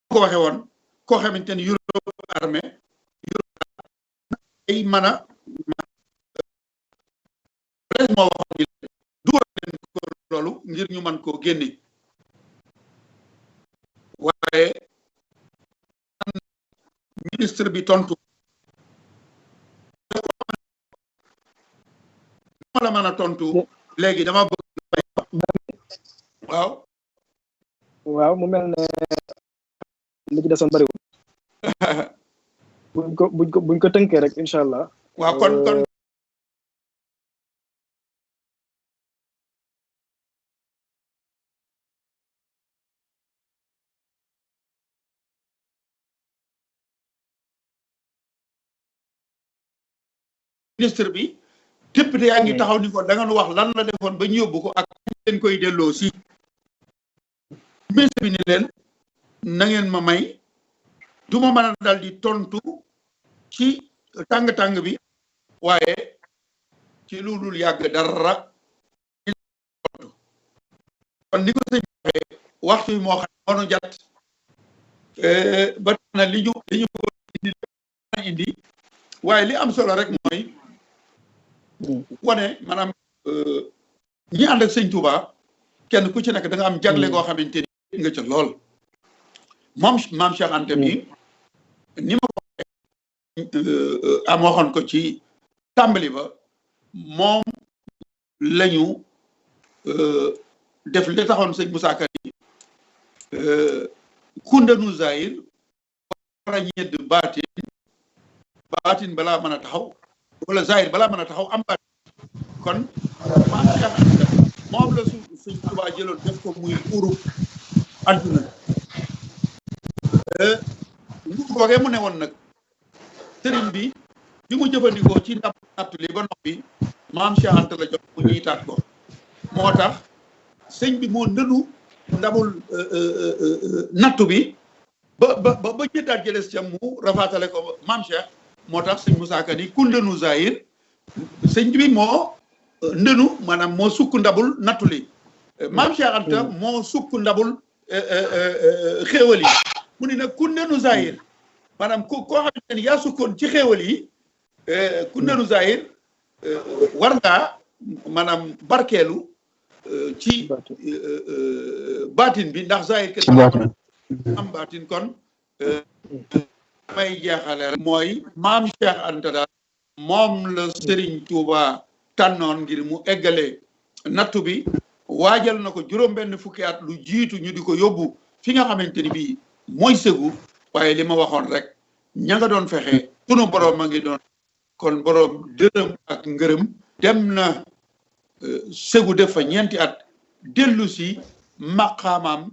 ko waxee woon koo xamante ni armée ay mën a moo waxoon ni dugal leen ko loolu ngir ñu mën koo génne waaye ministre bi tontu ma la mën a tontu léegi dama bëgg waaw mu mel ne li ci desoon bariwul buñ ko tënkee rek incha allah waaw kon ministre bi député yaa ngi taxaw ni ko da nga nu wax lan la defoon ba ñu yóbbu ko ak leen koy delloo si ministre bi ni leen na ngeen ma may du ma mën a dal di tontu ci tàng-tàng bi waaye ci lu dul yàgg dara kon ni ko sëñ waxee waxtu bi moo xam moonu jàtt ba tax na li ñu indi waaye li am solo rek mooy wane maanaam ñi ànd ak sëñ Touba kenn ku ci nekk da nga am jagle goo xamante ni nga ca lool moom maam Cheikh Anta mi ni ma ko am waxoon ko ci tàmbali ba moom lañu def li taxoon sëñ Moussa Ka yi kundanu zahir war a ñedd baatin balaa mën a taxaw wala zahir balaa mën a taxaw am baatin kon maam Cheikh Anta moom la sëñ Touba jëloon def ko muy urub adduna nguur googee mu ne woon nag sëriñ bi mu jëfandikoo ci nattu li ba noppi maam Cheikh Anta la jox mu ñiitaat ko moo tax sëñ bi moo ndënu ndamul nattu bi ba jëddaat jëles ca mu rafaatale ko maam Cheikh moo tax sëñ Moussa Ka ni ku ndënu zahir sëñ bi moo ndënu maanaam moo sukk ndabul nattu li maam Cheikh Anta moo sukk ndabul xéewal yi mu ni nag ku ndënu zahir maanaam koo xamante ni yaa sukkoon ci xéewal yi ku ndënu zahir war ngaa maanaam barkeelu ci baatin bi ndax zahir ke am baatin kon may jeexale rek mooy maam Cheikh Anta daal moom la Serigne Touba tànnoon ngir mu eggale nattu bi waajal na ko juróom-benn fukki at lu jiitu ñu di ko yóbbu fi nga xamante ni bii mooy sëgu waaye li ma waxoon rek ña nga doon fexe sunu borom a ngi doon kon borom dërëm ak ngërëm dem na sëgu def fa ñeenti at dellu si maqaamaam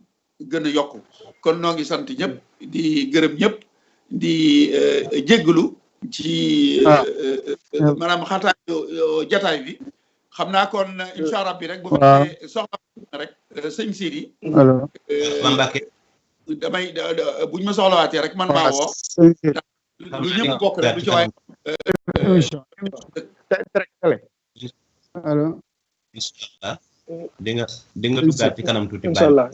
gën a yokku kon noo ngi sant ñëpp di gërëm ñëpp di jégglu ci maanaam xataay jataay bi xam naa kon incha allah bi rek bu fekkee soxla rek sëñ Sidi Mbacke damay buñ ma soxlawaatee rek man maa woo lu ñëpp bokk rek du ci waay allo inshallah di nga duggaat ci kanam tuuti inshallah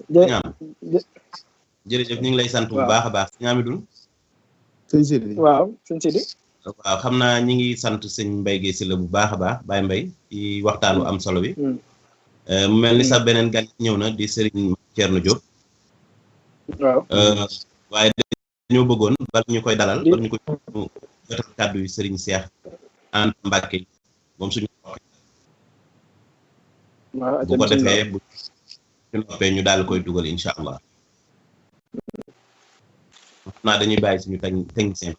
jërëjëf ñu ngi lay sant bu baax a baax ñaamidul sëñ Sidi waaw sëñ Sidi waaw xam naa ñi ngi sant sëñ Mbaye Guèye Sylla bu baax a baax Baye Mbaye ci waxtaanu am solo bi mu mel ni sax beneen gan ñëw na di Serigne Thierno Diop waaw waaye dañoo bëggoon bala ñu koy dalal bala ñu koy jotal kàddu yu Serigne Cheikh Anta Mbacke moom suñu bu ko defee bu ñu noppee ñu daal koy dugal incha allah naa dañuy bàyyi suñu technicien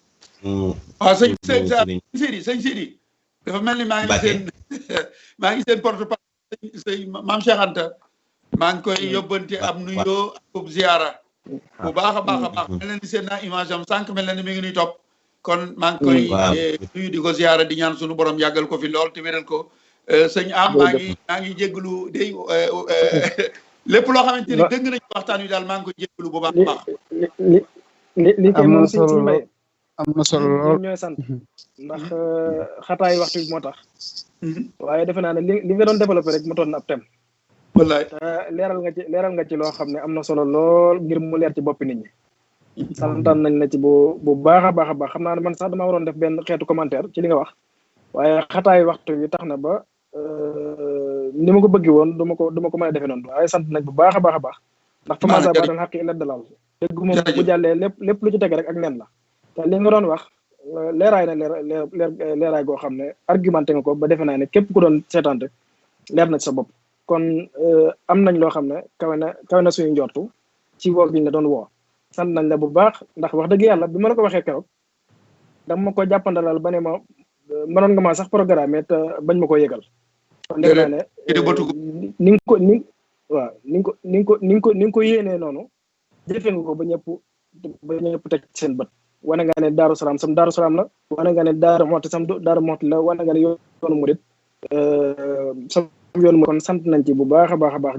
waaw sëñ Sidi dafa mel ni maa ngi seen porte-parole sëñ maam Cheikh Anta maa ngi koy yóbbante am nuyoo ak ziara bu baax a baax a baax mel na ni seen naa image am sànq mel na ni mi ngi nuy topp kon maa ngi koy nuyu di ko ziara di ñaan suñu borom yàggal ko fi lool te wéral ko sëñ am maa ngi jégalu day lépp loo xamante ni dëgg nañ waxtaan wi daal maa ngi koy jégalu bu baax a baax li kay moom sëñ Mbaye am na solo lool ñooy sant ndax xataay waxtu bi moo tax waaye defe naa ne li nga doon développé rek mu toon na ab thème wallaay te leeral nga ci loo xam ne am na solo lool ngir mu leer ci boppi nit ñi santaan nañ la ci bu baax a baax a baax xam naa ne man sax dama waroon def benn xeetu commentaire ci li nga wax waaye xataay waxtu bi tax na ba ni ma ko bëgg woon du ma ko mën a defee noonu waaye sant nañ bu baax a baax a baax ndax commencé baatal xaqi ila dalal dégg moom bu jàllee lépp lu ci teg rek ak nen la te li nga doon wax leeraay na leeraay goo xam ne argumenté nga ko ba defe naa ne képp ku doon seetaante leer na ci sa bopp kon am nañ loo xam ne kawe na suñu njortu ci woo bi ñu la doon woo sant nañ la bu baax ndax wax dëgg yàlla bi ma la ko waxee keroog dama ko jàppandalal ba ne ma mënoon nga maa sax programme te bañ ma ko yëgal kon def naa ne ni nga ko yéenee noonu jëfe nga ko ba ñëpp teg seen bët wane nga ne Daaru Salaam sam Daaru Salaam la wane nga ne Daaru Muxti sam Daaru Muxti la wane nga ne yoonu murit sam yoonu murit kon sant nañ ci bu baax a baax a baax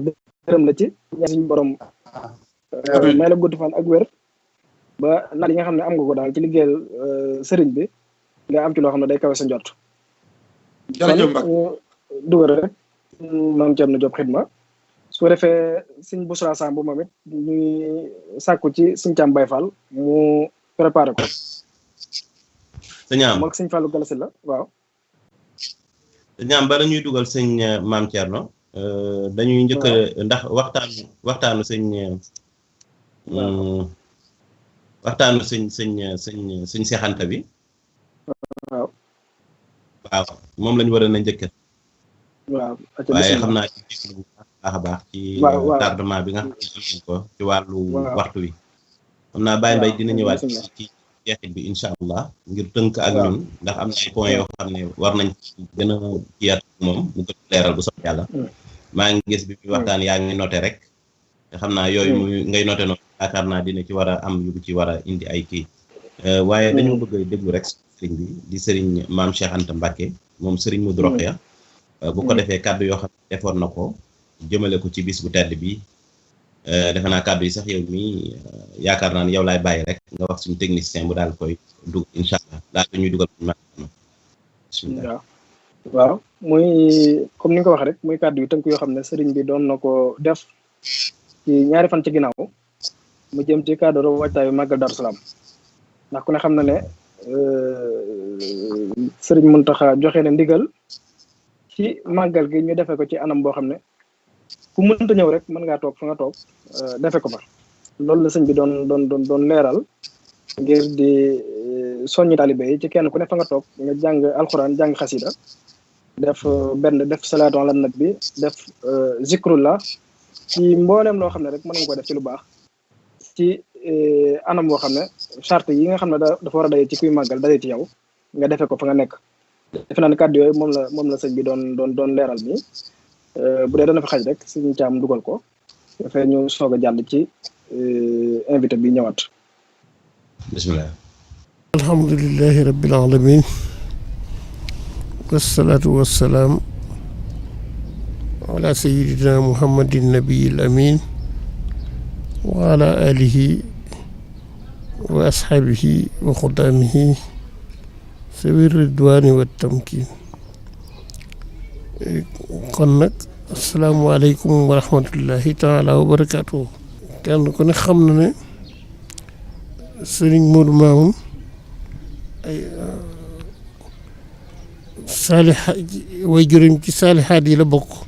gërëm la ci ñaan suñu borom may la gudd fan ak wér ba naat yi nga xam ne am nga ko daal ci liggéeyal sëriñ bi nga am ci loo xam ne day kawe sa njort jërëjëf Mbacke dugal rek maam Thierno Diop Xidma su ko defee sëñ Bouchra Samb moom it ñuy sàkku ci sëñ Thiam Baye Fall mu préparé ko sëñ am moog sëñ Fallou Galasi la waaw sëñ am bala ñuy dugal sëñ maam Thierno dañuy njëkk ndax waxtaanu sëñ waxtaanu sëñ seexanta bi waaw moom lañu war a njëkk waaw waaye xam naa ci bu baax a baax ci tardement bi nga xam ne am nañ ko ci wàllu waxtu wi xam naa Baye Mbaye dina ñëwaat ci jeexit bi incha allah ngir tënk ak ñun ndax am na ay points yoo xam ne war nañ gën a kiyaat moom mu gën a leeral bu soobee yàlla maa ngi gis bi muy waxtaan yaa ngi noté rek te xam naa yooyu muy ngay noté noonu yaakaar naa dina ci war a am yu ci war a indi ay kii waaye dañoo bëgg a déglu rek sëriñ bi di sëriñ maam Cheikh Anta Mbacke moom sëriñ Modou Rokhaya bu ko defee kàddu yoo xam ne defoon na ko jëmale ko ci bis bu tedd bi defe naa kàddu yi sax yow mi yaakaar naa ne yow laay bàyyi rek nga wax suñu technicien bu daal koy dugg incha allah laata ñuy dugal bismillah waaw muy comme ni nga ko waxee rek muy kàddu yu tënk yoo xam ne sëriñ bi doon na ko def ci ñaari fan ci ginnaaw mu jëm ci cadre waajtaayu màggal Daaru Salaam ndax ku ne xam na ne sëriñ Mountakha joxe na ndigal ci màggal gi ñu defee ko ci anam boo xam ne ku mënta ñëw rek mën ngaa toog fa nga toog defe ko fa loolu la sëñ bi doon leeral ngir di soññi taalibe yi ci kenn ku ne fa nga toog nga jàng alxuraan jàng xasida def def salaatu ala nabi def zikrullah ci mbooleem loo xam ne rek mën nga ko def ci lu baax ci anam boo xam ne charte yi nga xam ne dafa war a daje ci kuy màggal daje ci yow nga defe ko fa nga nekk defe naa ne kàddu yooyu moom la sëñ bi doon leeral nii bu dee dana fi xaj rek suñu caam dugal ko dafay ñu soog a jàll ci invité bi ñëwaat bismillah alhamdulillahi rabbil alamin wassalaatu wassalaam ala sayyidina muhammadin nabiyil amin wa ala alihi wa ashaabihi wa xudaamihi sawi ridwaani wa tamkin kon nag asalaamaaleykum wa rahmatullahi taala wa barakaatu. kenn ku ne xam na ne Sëriñ Modou Mamoun ay saalihaat way juróom ci saalihaat yi la bokk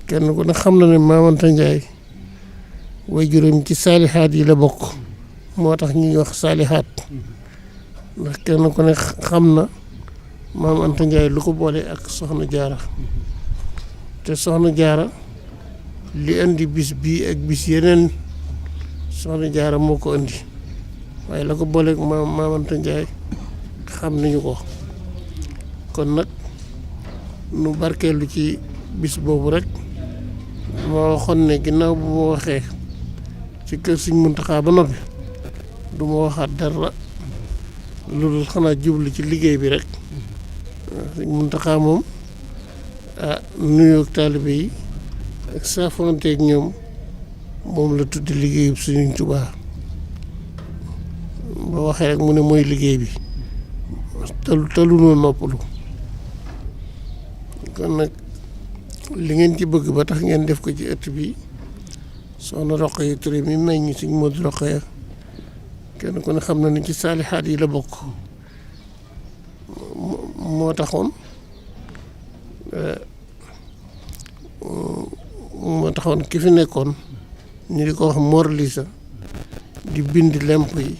kenn ku ne xam na ne Maam Anta Ndiaye way juróom ci saalihaat yi la bokk moo tax ñuy wax saalihaat ndax kenn ku ne xam na Maam Anta Ndiaye lu ko boole ak Soxna Jaara te Soxna Jaara li indi bis bii ak bis yeneen Soxna Jaara moo ko indi waaye la ko booleeg Maam Anta Ndiaye xam nañu ko kon nag nu barkeelu ci bis boobu rek ma waxoon ne ginnaaw bu ma waxee ci kër Sëñ Muntaxa ba noppi du ma waxaat dara loolu xanaa jublu ci liggéey bi rek Sëñ Muntaxa moom nuyoog taalibe yi ak saafonteeg ñoom moom la tuddi liggéeyub Sëriñ Tuubaa ba waxee rek mu ne mooy liggéey bi talunoo noppalu kon nag li ngeen ci bëgg ba tax ngeen def ko ci ëtt bi Soxna Rokhaya Touré mi may ñi Sëñ Modou Rokhaya kenn ku ne xam na ne ci saalihaat yi la bokk moo taxoon ki fi nekkoon ñu di ko wax Mor Lisa di bind lemp yi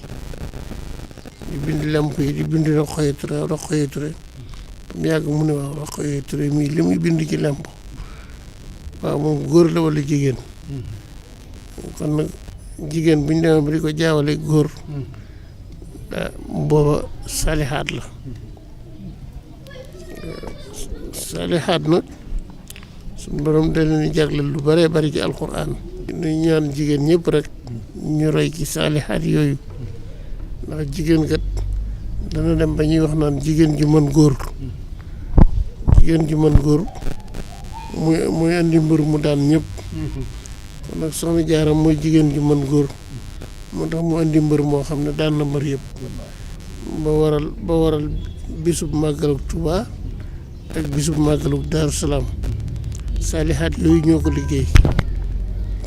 di bind Rokhaya Touré mu yàgg mu ne waaw Rokhaya Touré mii li muy bind ci lemp waaw moom góor la walla jigéen kon nag jigéen bu ñu demee ba di ko jaawale góor booba saalihaat la saalihaat nag suñu borom da leen di jagleel lu bëree bëri ci alxuraan ñu ñaan jigéen ñëpp rek ñu roy ci saalihaat yooyu ndax jigéen kat dana dem ba ñuy wax naan jigéen ji mën góor muy andi mbër mu daan ñëpp kon nag soxna Jaara mooy jigéen ji mën góor moo tax mu andi mbër moo xam ne daan na mbër yëpp ba waral bisub màggalu Tuubaa ak bisub màggalu Daaru Salaam saalihaat yooyu ñoo ko liggéey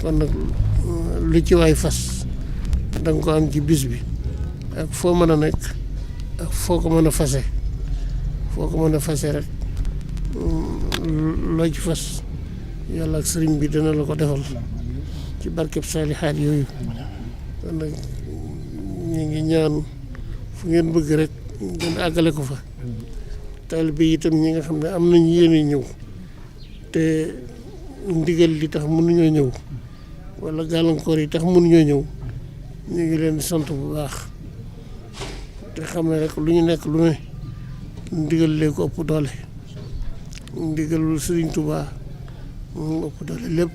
kon nag lu ci waay fas danga ko am ci bis bi ak foo mën a nekk ak foo ko mën a fase rek loo ci fas yàlla ak sëriñ bi dana la ko defal ci barkeb saalihaat yooyu kon nag ñu ngi ñaan fu ngeen bëgg rek ngeen àggale ko fa taalibe yi itam ñi nga xam ne am nañu yéene ñëw te ndigal li tax mënuñoo ñëw wala gàllankoor yi tax mënuñoo ñëw ñu ngi leen di sant bu baax te xam ne rek lu ñu nekk lu ne ndigal lee ko ëpp doole ndigalul Sëriñ Tuubaa mu ëpp doole lépp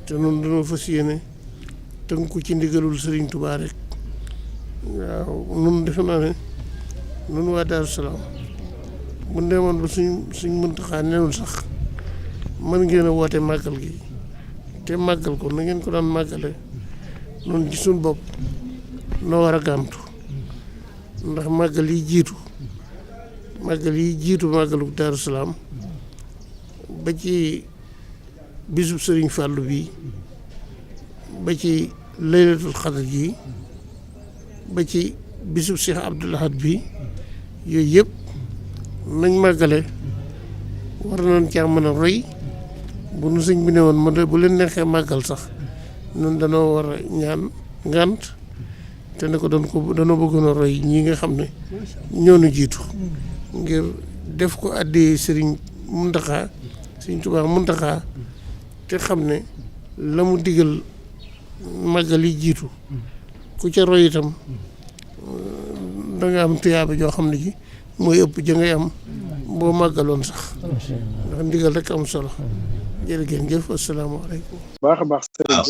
te noonu dañoo fas yéene tënku ci ndigalul Sëriñ Tuubaa rek waaw nun defe naa ne nun waa Daaru Salaam bu demoon ba suñ Muntaxaa newul sax mën ngeen a woote màggal gi te màggal ko na ngeen ko daan màggale noonu ci suñ bopp noo war a gàmtu ndax màggal yi jiitu màggalu Daaru Salaam ba ci bisub Sëriñ Fàllu bi ba ci laylatul xadar ji ba ci bisub Cheikh Abdoul Ahad bi yooyu yëpp nañ màggale war nañ caa mën a roy bu nu sëñ bi ne woon ma de bu leen neexee màggal sax ñun danoo war a ñaan ngànt te ne ko danoo bëggoon a roy ñi nga xam ne ñoo nu jiitu ngir def ko àddee Sëriñ Muntaxaa Sëriñ Tuubaa Muntaxaa te xam ne la mu digal màggal yi jiitu ku ca roy itam da nga am tuyaaba joo xam ne ji mooy ëpp ja ngay am boo màggaloon sax ndax ndigal rek am solo jërëjëf asalaamaaleykum. baax a baax sëriñ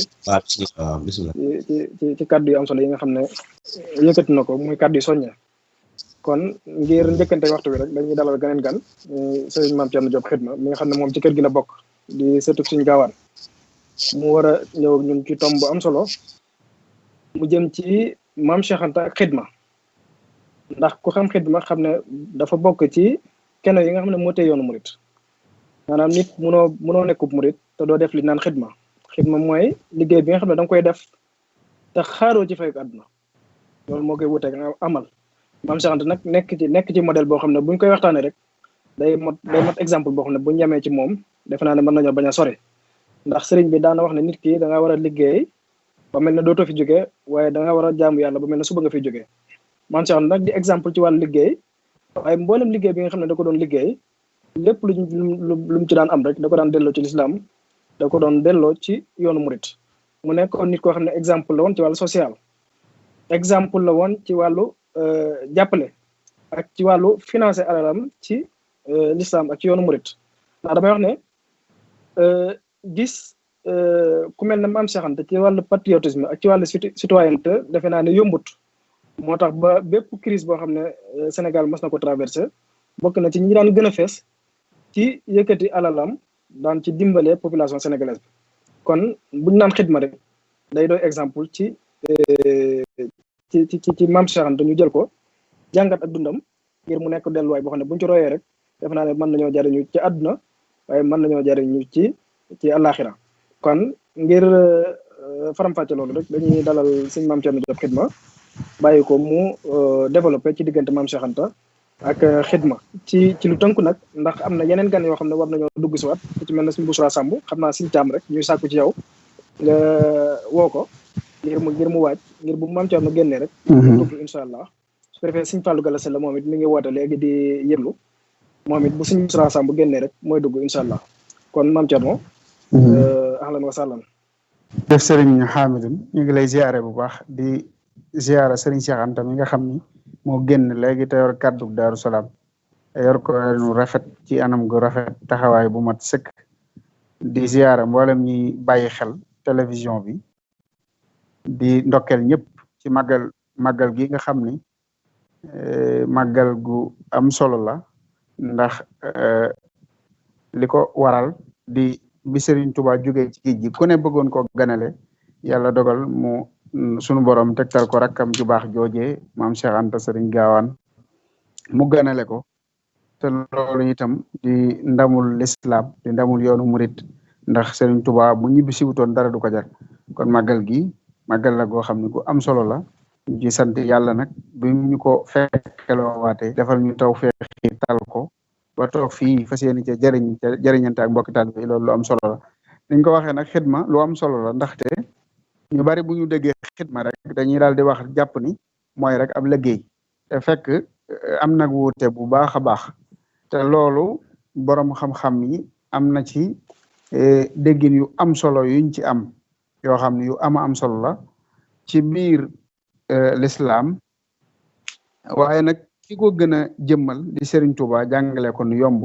bi waaw bisimilah. ci kàddu yu am solo yi nga xam ne yëkkati na ko muy kàddu yu soññe kon ngir njëkkante waxtu bi rek dañuy dalal ganeen gan sëriñ Maam Thierno Diop Xidma mi nga xam ne moom ci kër gi la bokk di sëtub suñu gaawaan mu war a ñëw ak ñun ci tomb bu am solo mu jëm ci Maam Cheikh Anta ak xidma ndax ku xam xidma xam ne dafa bokk ci kenn yi nga xam ne moo tee yoonu murit maanaam nit munoo nekkub murit te doo def li naan xidma mooy liggéey bi nga xam ne da nga koy def te xaaroo ci fayuk àdduna loolu moo koy wuteeg amal Maam Cheikh Anta nag nekk ci modèle boo xam ne buñ koy waxtaanee rek day mat exemple boo xam ne buñ yemee ci moom defe naa ne mën nañoo bañ a sori ndax sëriñ bi daana wax ne nit ki da nga war a liggéey ba mel ne dootoo fi jógee waaye da nga war a jaamu yàlla ba mel ne suba nga fi jógee Maam Cheikh Anta nag di exemple ci wàllu liggéey waaye mboolem liggéey bi nga xam ne da ko doon liggéey lépp lu mu ci daan am rek da ko daan delloo ci lislaam da ko doon delloo ci yoonu murit mu nekkoon nit koo xam ne exemple la woon ci wàllu social exemple la woon ci wàllu jàppale ak ci wàllu financer alalam ci lislaam ak ci yoonu murit ndax damay wax ne gis ku mel ne Maam Cheikh Anta ci wàllu patriotisme ak ci wàllu citoyenneté defe naa ne yombut moo tax ba bépp crise boo xam ne Sénégal mas na ko traversé bokk na ci ñi daan gën a fees ci yëkkati alalam daan ci dimbale population sénégalaise bi kon buñ naan xidma rek day doy exemple ci Maam Cheikh Anta ñu jël ko jàngat ak dundam ngir mu nekk delluwaay boo xam ne buñ ci royee rek defe naa ne mën nañoo jariñu ci àdduna waaye mën nañoo jariñu ci àllaaxira kon ngir faram-fàcce loolu rek dañuy dalal sëñ Maam Thierno Diop Xidma bàyyi ko mu développé ci diggante Maam Cheikh Anta ak xidma ci lu tënku nag ndax am na yeneen gan yoo xam ne war nañoo dugg si waat ku ci mel ne suñu Bouchra Samb xam naa suñu taam rek ñuy sàkku ci yow nga woo ko ngir mu waaj ngir bu Maam Thierno génnee rek dugg incha allah su ko defee suñu Fallou Galasse la moom it mi ngi woote léegi di yëglu moom it bu suñu Bouchra Samb génnee rek mooy dugg incha allah kon Maam Thierno ahlan wa sahlan def Serigne Hamidou ñu ngi lay ziare bu baax di ziara Serigne Cheikh Anta mi nga xam ni moo génn léegi te yor kàddu Daaru Salaam yor ko nu rafet ci anam gu rafet taxawaay bu mat sëkk di ziara mboolem ñi bàyyi xel télévision bi di ndokkeel ñëpp ci màggal màggal gi nga xam ni màggal gu am solo la ndax li ko waral di bi Serigne Touba jógee ci géej gi ku ne bëggoon ko ganale yàlla dogal mu sunu borom tegtal ko rakkam ju baax joojee maam Cheikh Anta Serigne Gaawaan mu ganale ko te loolu itam di ndamul l'islam di ndamul yoonu murit ndax Serigne Touba bu ñibbi si wutoon dara du ko jar kon màggal gi màggal la goo xam ne gu am solo la ñu ci sant yàlla nag bi ñu ko fekkeloo waate defal ñu taw feexi tal ko ba toog fii fas yéene ca jëriñante ak mbokki taal bi loolu lu am solo la niñ ko waxee nag xidma lu am solo la ndaxte ñu bari bu ñu déggee xidma rek dañuy daal di wax jàpp ni mooy rek ab liggéey te fekk am nag wuute bu baax a baax te loolu borom xam-xam yi am na ci déggin yu am solo yuñ ci am yoo xam ne yu am solo la ci biir l'islam waaye nag ki ko gën a jëmmal di Serigne Touba jàngale ko nu yomb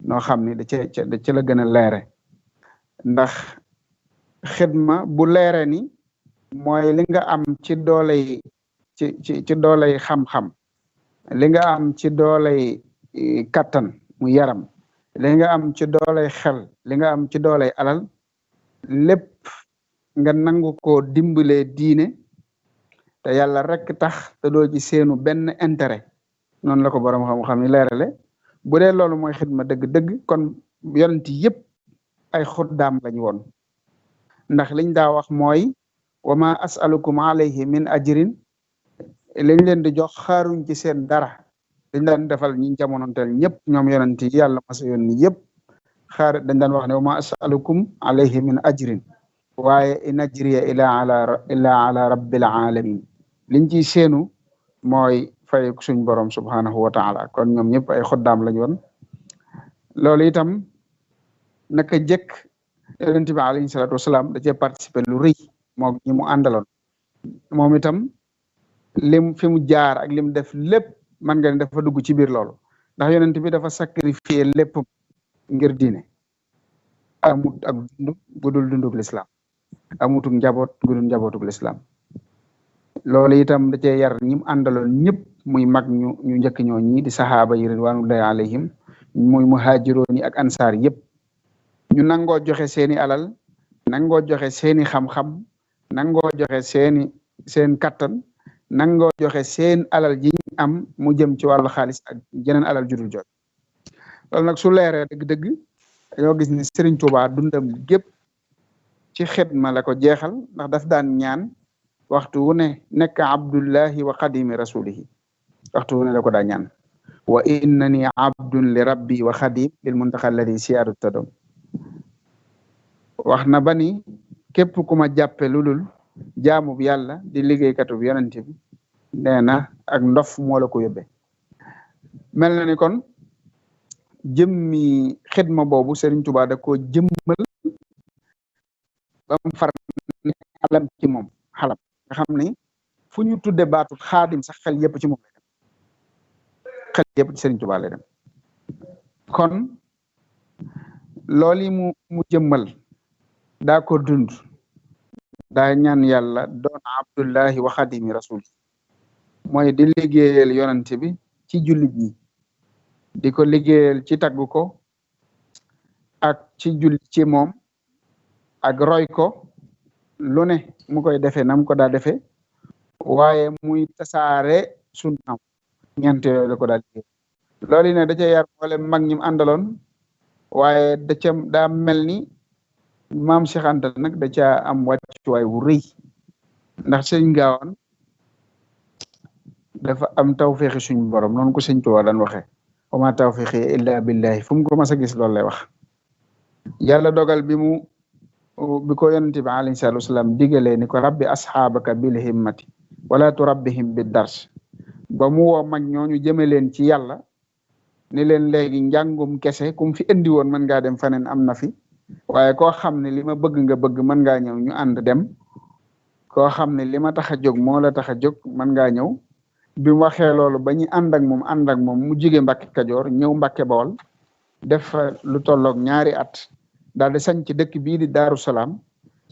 noo xam ni da ci la gën a leere ndax xidma bu leere ni mooy li nga am ci dooley ci dooley xam-xam li nga am ci dooley kattan mu yaram li nga am ci dooley xel li nga am ci dooley alal lépp nga nangu ko dimbalee diine te yàlla rek tax te doo ci seenu benn intérêt noonu la ko borom xam-xam yi leerale bu dee loolu mooy xidma dëgg-dëgg kon yonent yëpp ay xuddaam lañ woon ndax liñ daa wax mooy wa ma asalukum alayhi min ajrin liñ leen di jox xaaruñ ci seen dara dañ daan defal ñi jamonoonteel ñëpp ñoom yonent yi yàlla masa yónni yëpp dañ daan wax ne wa ma asalukum alayhi min ajrin waaye in ajriya illa ala rabbil alamin liñ ciy seenu mooy fay suñ borom subhanahu wa taala kon ñoom ñëpp ay xoddaam lañ woon loolu itam naka jëkk yonent bi alayhi salatu wasalaam da cee participer lu rëy moo ñi mu àndaloon moom itam lim fi mu jaar ak lim def lépp man nga ne dafa dugg ci biir loolu ndax yonent bi dafa sacrifier lépp ngir diine amut ak dund bu dul dundug l'islam amutuk njaboot gu dul njabootuk l'islam loolu itam da cee yar ñi mu àndaloon ñëpp muy mag ñu njëkk ñoo ñi di saxaaba yi ridwanullahi alayhim muy muhaajiroon yi ak ansaar yëpp ñu nangoo joxe seeni alal nangoo joxe seeni xam-xam nangoo joxe seen kattan nangoo joxe seen alal ji ñu am mu jëm ci wàllu xaalis ak jeneen alal judul jot loolu nag su leeree dëgg-dëgg dañoo gis ni Serigne Touba dundam gépp ci xidma la ko jeexal ndax daf daan ñaan waxtu wu ne nekk abdullahi wa xadimi rasulihi waxtu wu ne la ko daa ñaan wa innani abdun li rabbi wa xadim bil muntaxa alladi siyaadu tadom wax na ba ni képp ku ma jàppe lu dul jaamub yàlla di liggéeykatub yonent bi nee na ak ndof moo la ko yóbbe mel na ni kon jëmmi xidma boobu Serigne Touba da koo jëmmal ba mu far ne alam ci moom xalam nga xam ni fu ñu tudde baatu xaadim sax xel yëpp ci moom lay dem xel yëpp ci Serigne Touba lay dem kon loolu yi mu jëmmal daa ko dund daa ñaan yàlla doon abdullahi wa xadimi rasul mooy di liggéeyal yonante bi ci jullit ñi di ko liggéeyal ci tagg ko ak ci julli ci moom ak roy ko lu ne mu koy defee nam ko daa defee waaye muy tasaare sunnam ñeent yooyu la ko daa liggéey loolu ne da ca yar boole mag ñi mu àndaloon waaye da ca daa mel ni maam Cheikh Anta nag da caa am wàccuwaay wu rëy ndax sëñ Gaawaan dafa am tawféexi suñu borom noonu ko sëñ Tuubaa daan waxee wa ma tawfiqi illa billahi fu mu ko mas a gis loolu lay wax yàlla dogal bi ko yonente bi alayhi salatu wasalaam digalee ni ko rabbi asxaabaka bil himmati wala turabbihim bid dars ba mu woo mag ñooñu jëme leen ci yàlla ni leen léegi njàngum kese kum fi indi woon mën ngaa dem faneen am na fi waaye koo xam ne li ma bëgg nga bëgg mën ngaa ñëw ñu ànd dem koo xam ne li ma tax a jóg moo la tax a jóg mën ngaa ñëw bi mu waxee loolu ba ñu ànd ak moom mu jóge Mbàkke Kajoor ñëw Mbàkke Bawol def lu tolloog ñaari at daal di sañ ci dëkk bii di Daaru Salaam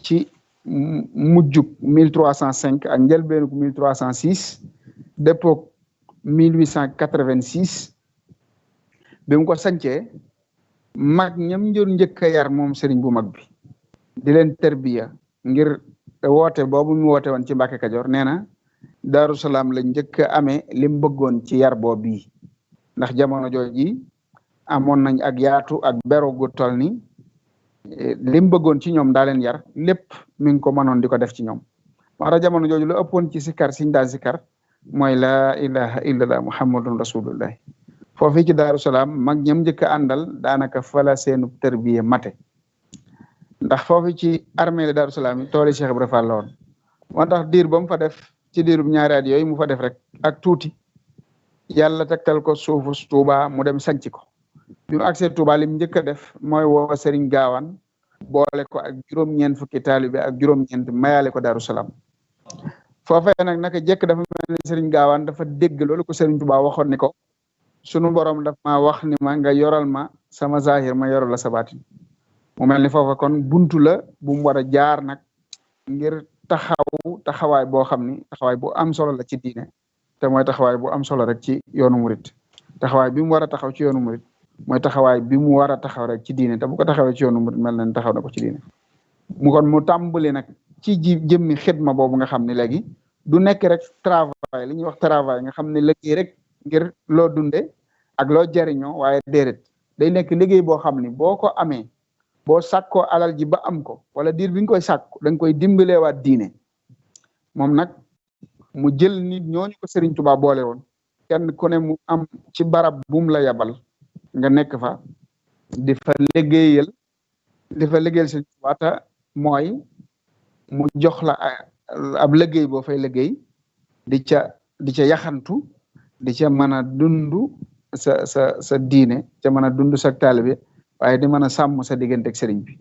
ci mujjug 1305 ak njëlbeenug 1306 dëppoog 1886 bi mu ko sancee mag ñam njur njëkk a yar moom sëriñ bu mag bi di leen terbiya ngir woote boobu mu woote woon ci Mbàkke Kajoor nee na Daaru Salaam la njëkk a amee lim bëggoon ci yar boobu bii ndax jamono jooji amoon nañ ak yaatu ak beru gu toll ni lim bëggoon ci ñoom daa leen yar lépp mi ngi ko mënoon di ko def ci ñoom moo tax jamono jooju lu ëppoon ci sikar siñ daa sikar mooy laa ilaha illallah muhammadun rasulullah foofii ci Daaru Salaam mag ñam njëkk a àndal daanaka fala seenu tërbiye mate ndax foofu ci armée la Daaru Salaam yi tooli Cheikh Ibra Fall la woon moo tax diir ba mu fa def ci diirub ñaari at yooyu mu fa def rek ak tuuti yàlla tegtal ko suufu Tuuba mu dem sanc ko bi mu agsee Tuuba lim njëkk a def mooy woo Sëriñ Gaawaan boole ko ak juróom-ñeent fukki taalibe ak juróom-ñeent mayaale ko Daaru Salaam foofee nag naka jekk dafa mel ni Sëriñ Gaawaan dafa dégg loolu ko Sëriñ Tuuba waxoon ni ko sunu borom daf ma wax ni ma nga yoral ma sama zahir ma yoral la sa baatin mu mel ni foofa kon buntu la bu mu war a jaar nag ngir taxawaay boo xam ni taxawaay bu am solo la ci diine te mooy taxawaay bu am solo rek ci yoonu murit taxawaay bi mu war a taxaw ci yoonu murit mooy taxawaay bi mu war a taxaw rek ci diine te bu ko taxawee ci yoonu murit mel na ni taxaw na ko ci diine mu kon mu tàmbali nag ci jëmmi xidma boobu nga xam ne léegi du nekk rek travail li ñuy wax travail nga xam ne liggéey rek ngir loo dunde ak loo jariñoo waaye déedéet day nekk liggéey boo xam ni boo ko amee boo sàkkoo alal ji ba am ko wala diir bi nga koy sàkku da nga koy dimbaleewaat diine moom nag mu jël nit ñooñu ko Serigne Touba boole woon kenn ku ne mu am ci barab bum la yabal nga nekk fa di fa liggéeyal Serigne Touba te mooy mu jox la ab liggéey boo fay liggéey di ca yaxantu di ca mën a dund sa diine ca mën a dund sa taalibe waaye di mën a sàmm sa diggante ak sëriñ bi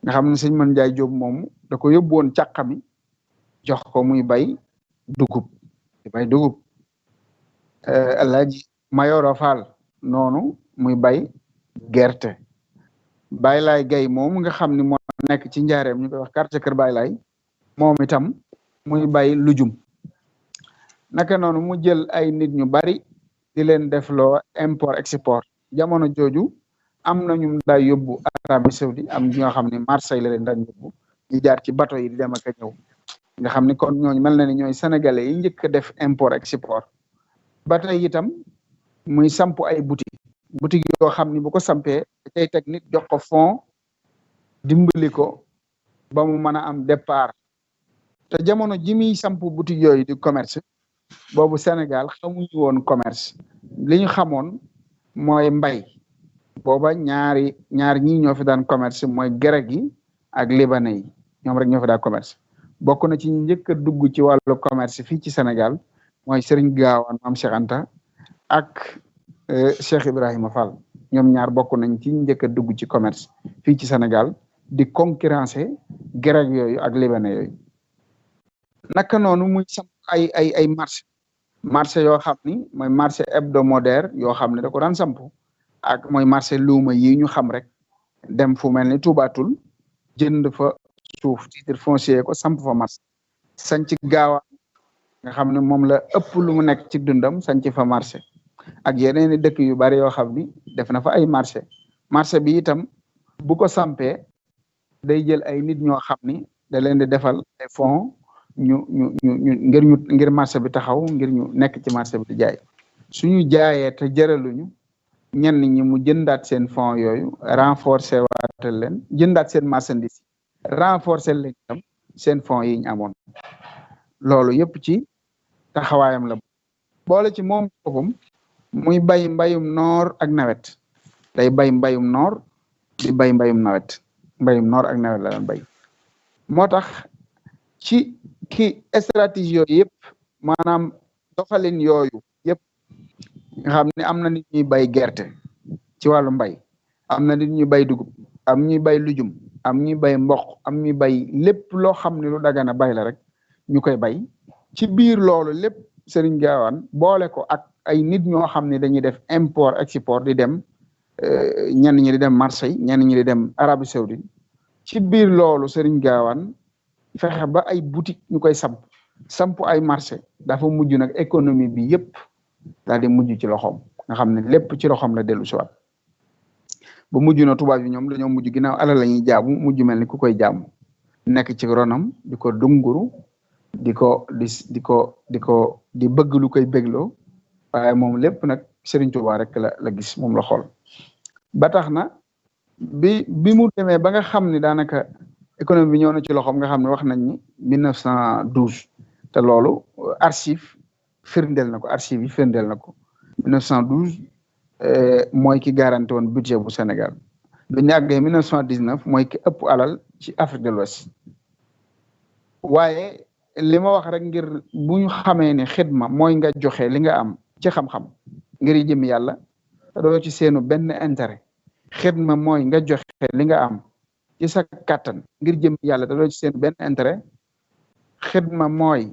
nga xam ne sëñ Man Njaay Jóob moomu da ko yóbbu woon càqami jox ko muy bay dugub Alaaji Mayoro Fall noonu muy bay gerte Baay Laay Gay moomu nga xam ne moo nekk ci njaareem ñu koy wax quartier kër Baay Laay moom itam muy bay lujum naka noonu mu jël ay nit ñu bari di leen def loo import export jamono jooju am na ñu daa yóbbu Arabie Saoudi am ñoo xam ne Marseille la leen daan yóbbu ñu jaar ci bateau yi di dem ak a ñëw nga xam ne kon ñooñu mel na ni ñooy sénégalais yi njëkk a def import export ba tey itam muy samp ay boutique yoo xam ni bu ko sampee da cay teg nit jox ko fond dimbali ko ba mu mën a am départ te jamono ji muy samp boutique yooyu di commerce boobu Sénégal xamuñu woon commerce li ñu xamoon mooy mbay booba ñaar ñii ñoo fi daan commerce mooy grec yi ak libanais yi ñoom rek ñoo fi daan commerce bokk na ci njëkk a dugg ci wàllu commerce fii ci Sénégal mooy Serigne Gaawaan Maam Cheikh Anta ak Cheikh Ibrahima Fall ñoom ñaar bokk nañ ci njëkk a dugg ci commerce fii ci Sénégal di concurrencer grec yooyu ak libanais yooyu naka noonu muy samp ay marché yoo xam ni mooy marché hebdomadaire yoo xam ne da ko daan samp ak mooy marché luuma yi ñu xam rek dem fu mel ni Tuubaatul jënd fa suuf titre foncier ko samp fa marché sanc Gaawaan nga xam ne moom la ëpp lu mu nekk ci dundam sanc fa marché ak yeneen i dëkk yu bari yoo xam ni def na fa ay marché bi itam bu ko sampee day jël ay nit ñoo xam ni da leen di defal ay fonds ngir marché bi taxaw ngir ñu nekk ci marché bi di jaay suñu jaayee te jëraluñu ñenn ñi mu jëndaat seen fonds yooyu renforcer waatal leen jëndaat seen marchandise renforcer leen itam seen fonds yi ñu amoon loolu yëpp ci taxawaayam la boole ci moom boppam muy bay mbayum noor ak nawet day bay mbayum noor di bay mbayum nawet mbayum noor ak nawet la daan bay moo tax ci stratégie yooyu yëpp maanaam doxalin yooyu yëpp nga xam ne am na nit ñuy bay gerte ci wàllu mbay am na nit ñuy bay dugub am ñuy bay lujum am ñuy bay mboq am ñuy bay lépp loo xam ne lu dagana bay la rek ñu koy bay ci biir loolu lépp Serigne Gaawaan boole ko ak ay nit ñoo xam ne dañuy def import export di dem ñenn ñi di dem Marseille ñenn ñi di dem Arabie Saoudite ci biir loolu Serigne Gaawaan fexe ba ay boutique ñu koy samp ay marché dafa mujj nag économie bi yëpp daal di mujj ci loxoom nga xam ne lépp ci loxoom la dellu si waat ba mujj na tubaab yi ñoom dañoo mujj ginnaaw alal la ñuy jaamu mujj mel ni ku koy jaamu nekk ci ronam di ko dunguru di bëgg lu koy bégloo waaye moom lépp nag Serigne Touba rek la gis moom la xool ba tax na bi mu demee ba nga xam ni daanaka économie bi ñëw na ci loxoom nga xam ne wax nañ ni 1912 te loolu archive firndeel na ko archive yi firndeel na ko 1912 mooy ki garanti woon budget bu Sénégal bi ñu àggee 1919 mooy ki ëpp alal ci Afrique de l'Ouest waaye li ma wax rek ngir bu ñu xamee ne xidma mooy nga joxe li nga am ci xam-xam ngir jëm yàlla te doo ci seenu benn intérêt xidma mooy nga joxe li nga am ci sa kàttan ngir jëm yàlla te doo ci seenu benn intérêt xidma mooy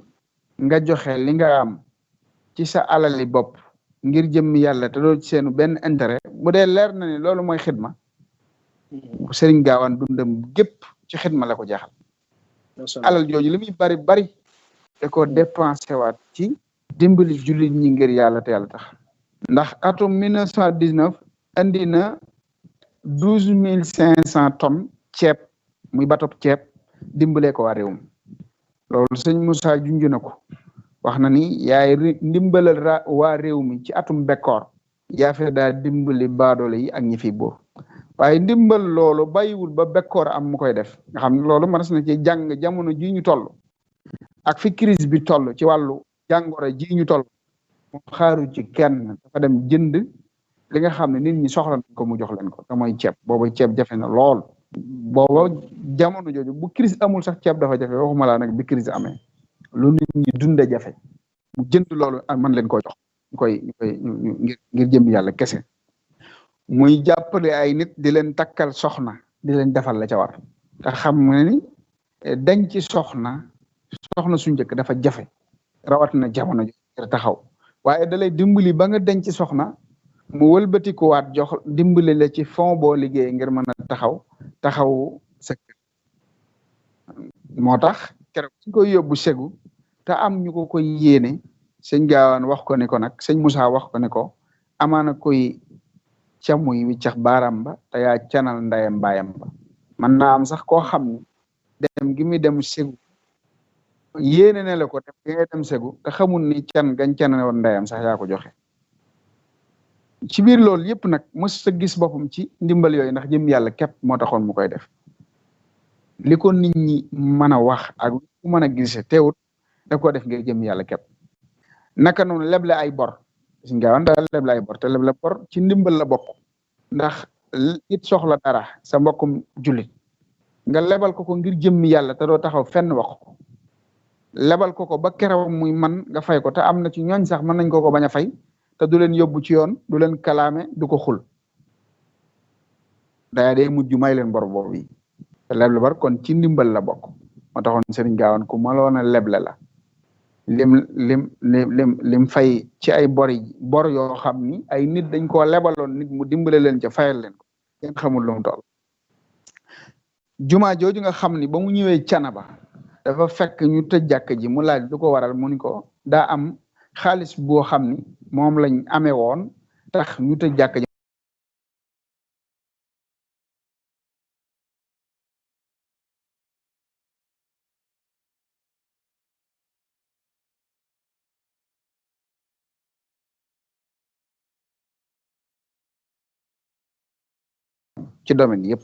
nga joxe li nga am ci sa alali bopp ngir jëm yàlla te doo ci seenu benn intérêt bu dee leer na ne loolu mooy xidma Serigne Gaawaan dundam gépp ci xidma la ko jeexal alal jooju li muy bari da ko dépensé waat ci dimbali jullit ñi ngir yàlla te yàlla tax ndax atum 1919 andi na 12,500 tonnes ceeb muy batop ceeb dimbalee ko waa réew mi loolu sëñ Moussa junj na ko wax na ni yaay ndimbalal waa réew mi ci atum bekkoor yaa fe daa dimbali baadoole yi ak ñi fi buur waaye ndimbal loolu bàyyiwul ba bekkoor am mu koy def nga xam ne loolu mënees na ci jàng jamono ji ñu toll ak fi crise bi toll ci wàllu jàngoro ji ñu toll mu xaaru ci kenn dafa dem jënd li nga xam ne nit ñi soxla nañ ko mu jox leen ko te mooy ceeb booba ceeb jafe na lool booba jamono jooju bu crise amul sax ceeb dafa jafe waxuma laa nag bi crise amee lu nit ñi dunde jafe mu jënd loolu man leen koo jox ngir jëm yàlla kese muy jàppale ay nit di leen takkal soxna di leen defal la ca war te xam nga ni dañ ci soxna su njëkk dafa jafe rawat na jamono ji taxaw waaye da lay dimbali ba nga denc soxna mu wëlbatikuwaat jox dimbali la ci fond boo liggéey ngir mën a taxaw sa kër moo tax keroog suñ koy yóbbu segu te am ñu ko koy yéene sëñ Gaawaan wax ko ne ko nag sëñ Moussa wax ko ne ko amaana koy camuy wiccax baaram ba te yaa canal ndayam baayam ba man naa am sax koo xam ne dem gi muy dem segu yéene ne la ko dem gi ngay dem segu te xamul ni can gañ canane woon ndayam sax yaa ko joxe ci biir loolu yëpp nag mos sa gis boppam ci ndimbal yooyu ndax jëm yàlla képp moo taxoon mu koy def li ko nit ñi mën a wax ak lu ko mën a gise teewut da ko def ngir jëm yàlla képp naka noonu leble ay bor suñ Gaawaan daal leble ay bor te leble bor ci ndimbal la bokk ndax it soxla dara sa mbokkum jullit nga lebal ko ngir jëm yàlla te doo taxaw fenn wax ko lebal ko ba keroog muy man nga fay ko te am na ci ñooñ sax mën nañ ko bañ a fay te du leen yóbbu ci yoon du leen kalaame du ko xul day mujj may leen bor boobu yi te leble bor kon ci ndimbal la bokk moo taxoon Serigne Gaawaan ku maloon a leble la lim fay ci ay bor yoo xam ni ay nit dañ koo lebaloon nit mu dimbale leen ca fayal leen ko kenn xamul lu mu toll jumaa jooju nga xam ni ba mu ñëwee Canaba dafa fekk ñu tëj jàkk ji mu laaj lu ko waral mu ni ko daa am xaalis boo xam ni moom lañ amee woon tax ñu tëj jàkk ji ci domaine yëpp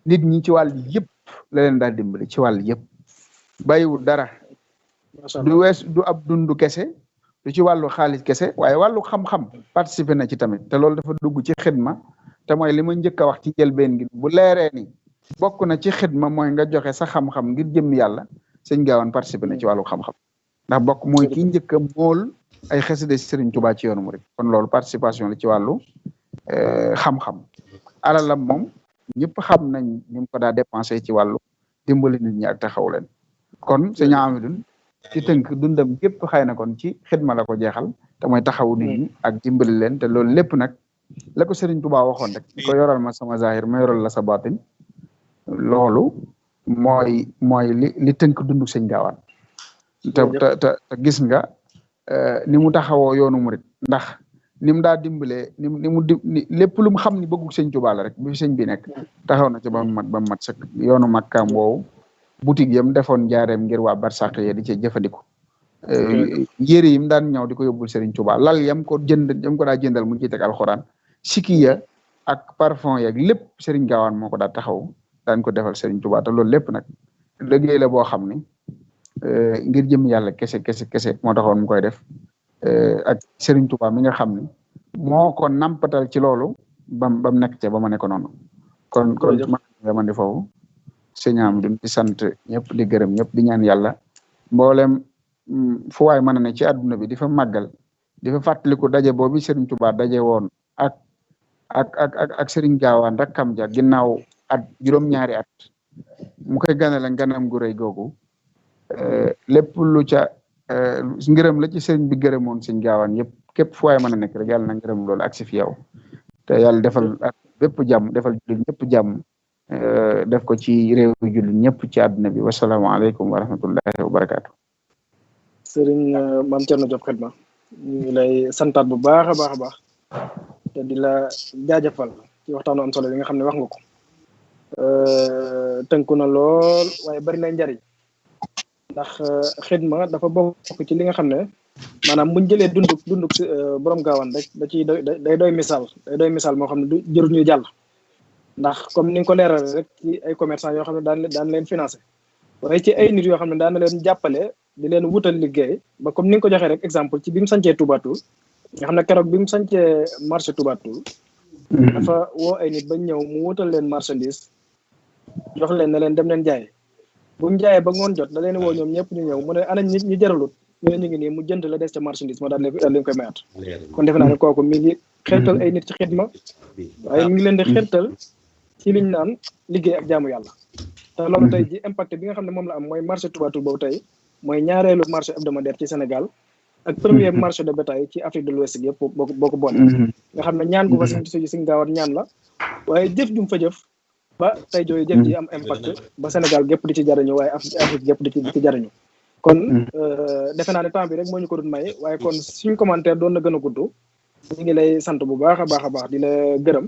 nit ñi ci wàll yëpp la leen daal dimbali ci wàll yëpp bàyyiwul dara du ab dundu kese du ci wàllu xaalis kese waaye wàllu xam-xam participer na ci tamit te loolu dafa dugg ci xidma te mooy li ma njëkk a wax ci njëlbeen gi bu leeree ni bokk na ci xidma mooy nga joxe sa xam-xam ngir jëm yàlla sëñ Gaawaan participer na ci wàllu xam-xam ndax bokk mooy ki njëkk a mool ay xasida Sëriñ Tuubaa ci yoonu murid kon loolu participation la ci wàllu xam-xam alalam moom ñëpp xam nañ ni mu ko daa dépensé ci wàllu dimbali nit ñi ak taxaw leen kon sëñ Amidou ci tënk dundam gépp xëy na kon ci xidma la ko jeexal te mooy taxawu nit ñi ak dimbali leen te loolu lépp nag la ko Sëriñ Tuubaa waxoon rek ko yoral ma sama zahir ma yoral la sa batin loolu mooy li tënk dundu sëñ Gaawaan te gis nga ni mu taxawoo yoonu murit ndax ni mu daa dimbalee lépp lu mu xam ni bëggu sëñ Tuubaa la rek bi fi sëñ bi nekk taxaw na ci ba mu mat sëkk yoonu Makkaam woowu boutique yam defoon njaareem ngir waa barsàq ya di ci jëfandiku yére yim daan ñëw di ko yóbbul Serigne Touba lal yam ko daa jëndal mu ciy teg alxuraan sikiya ak parfum yeeg lépp Serigne Gaawaan moo ko daa taxaw daan ko defal Serigne Touba te loolu lépp nag liggéey la boo xam ni ngir jëm yàlla kese moo taxoon mu koy def ak Serigne Touba mi nga xam ni moo ko nampatal ci loolu bam nekk ca ba ma nekk noonu kon man di foofu sëñaam duñ ci sant ñëpp di gërëm ñëpp di ñaan yàlla mboolem fu waay mën a ne ci àdduna bi di fa màggal di fa fàttaliku daje boobu Serigne Touba daje woon ak Serigne Gaawaan rakkam ja ginnaaw at juróom-ñaari at mu koy ganale ganam gu rëy googu lépp lu ca ngërëm la ci Serigne bi gërëmoon Serigne Gaawaan yëpp képp fu waay mën a nekk rek yàlla na ngërëm loolu agsi fi yow te yàlla defal bépp jàmm defal jullit ñëpp jàmm def ko ci réew jullit ñëpp ci àdduna bi wasalaamaaleykum wa rahmatullahi wa barakaatu. Sëriñ Maam Thierno Diop Xidma ñu ngi lay santaat bu baax a baax te di la jaajëfal ci waxtaanu am solo yi nga xam ne wax nga ko tënku na lool waaye bari na njariñ ndax xidma dafa bokk ci li nga xam ne maanaam buñ jëlee dunduk borom Gaawaan rek da ciy day doy misaal moo xam ne du jërul ñuy jàll ndax comme ni nga ko leeral rek ci ay commerçant yoo xam ne daan leen financé waaye ci ay nit yoo xam ne daan na leen jàppale di leen wutal liggéey ba comme ni nga ko joxee rek exemple ci bi mu sancee Touba Toul nga xam ne keroog bi mu sancee marché Touba Toul dafa woo ay nit ba ñëw mu wutal leen marchandise jox leen ne leen dem leen jaay bu mu jaayee ba ngoon jot da leen woo ñoom ñëpp ñu ñëw mu ne ana nit ñi jaralut ñu ne ñu ngi nii mu jënd la des ca marchandise ma daal leen koy mayaat kon defe naa ne kooku mi ngi xeltal ay nit ci xidma waaye mi ngi leen di xeltal ci liñ naan liggéey ak jaamu yàlla te loolu tey ji impact bi nga xam ne moom la am mooy marché Touba Toul boobu tey mooy ñaareelu marché hebdomadaire ci Sénégal ak premier marché de bétail ci Afrique de l'Ouest yëpp boo ko boole nga xam ne ñaan gu fa Serigne Gaawaan ñaan la waaye jëf jum fa jëf ba tey jooyu jëf ji am impact ba Sénégal gépp di ci jariñu waaye Afrique gépp di ci jariñu kon defe naa ne temps bi rek moo ñu ko doon may waaye kon suñu commentaire doon na gën a gudd ñu ngi lay sant bu baax a baax di la gërëm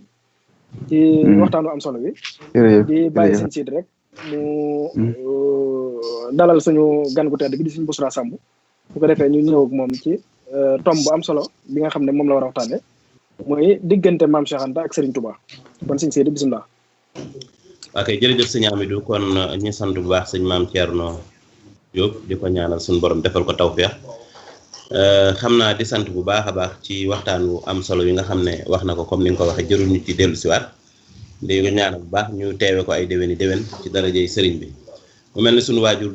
ci waxtaanu am solo bi di bàyyi seen siit rek mu dalal suñu gan gu tedd gi di suñu Bousra Samb bu ko defee ñu ñëw ak moom ci tomb bu am solo bi nga xam ne moom la war a waxtaane mooy diggante Maam Cheikh Anta ak Serigne Touba kon sëñ Seydi bisimilah. ok jërëjëf sëñ Amidou kon ñu sant bu baax sëñ Maam Thierno Diop di ko ñaanal suñu borom defal ko tawfeex xam naa di sant bu baax a baax ci waxtaan wu am solo yi nga xam ne wax na ko comme ni nga ko waxee jërul ñu ci dellu siwaat di ko ñaanal bu baax ñu teewe ko ay déwéni déwén ci darajey sëriñ bi mu mel ni suñu waajur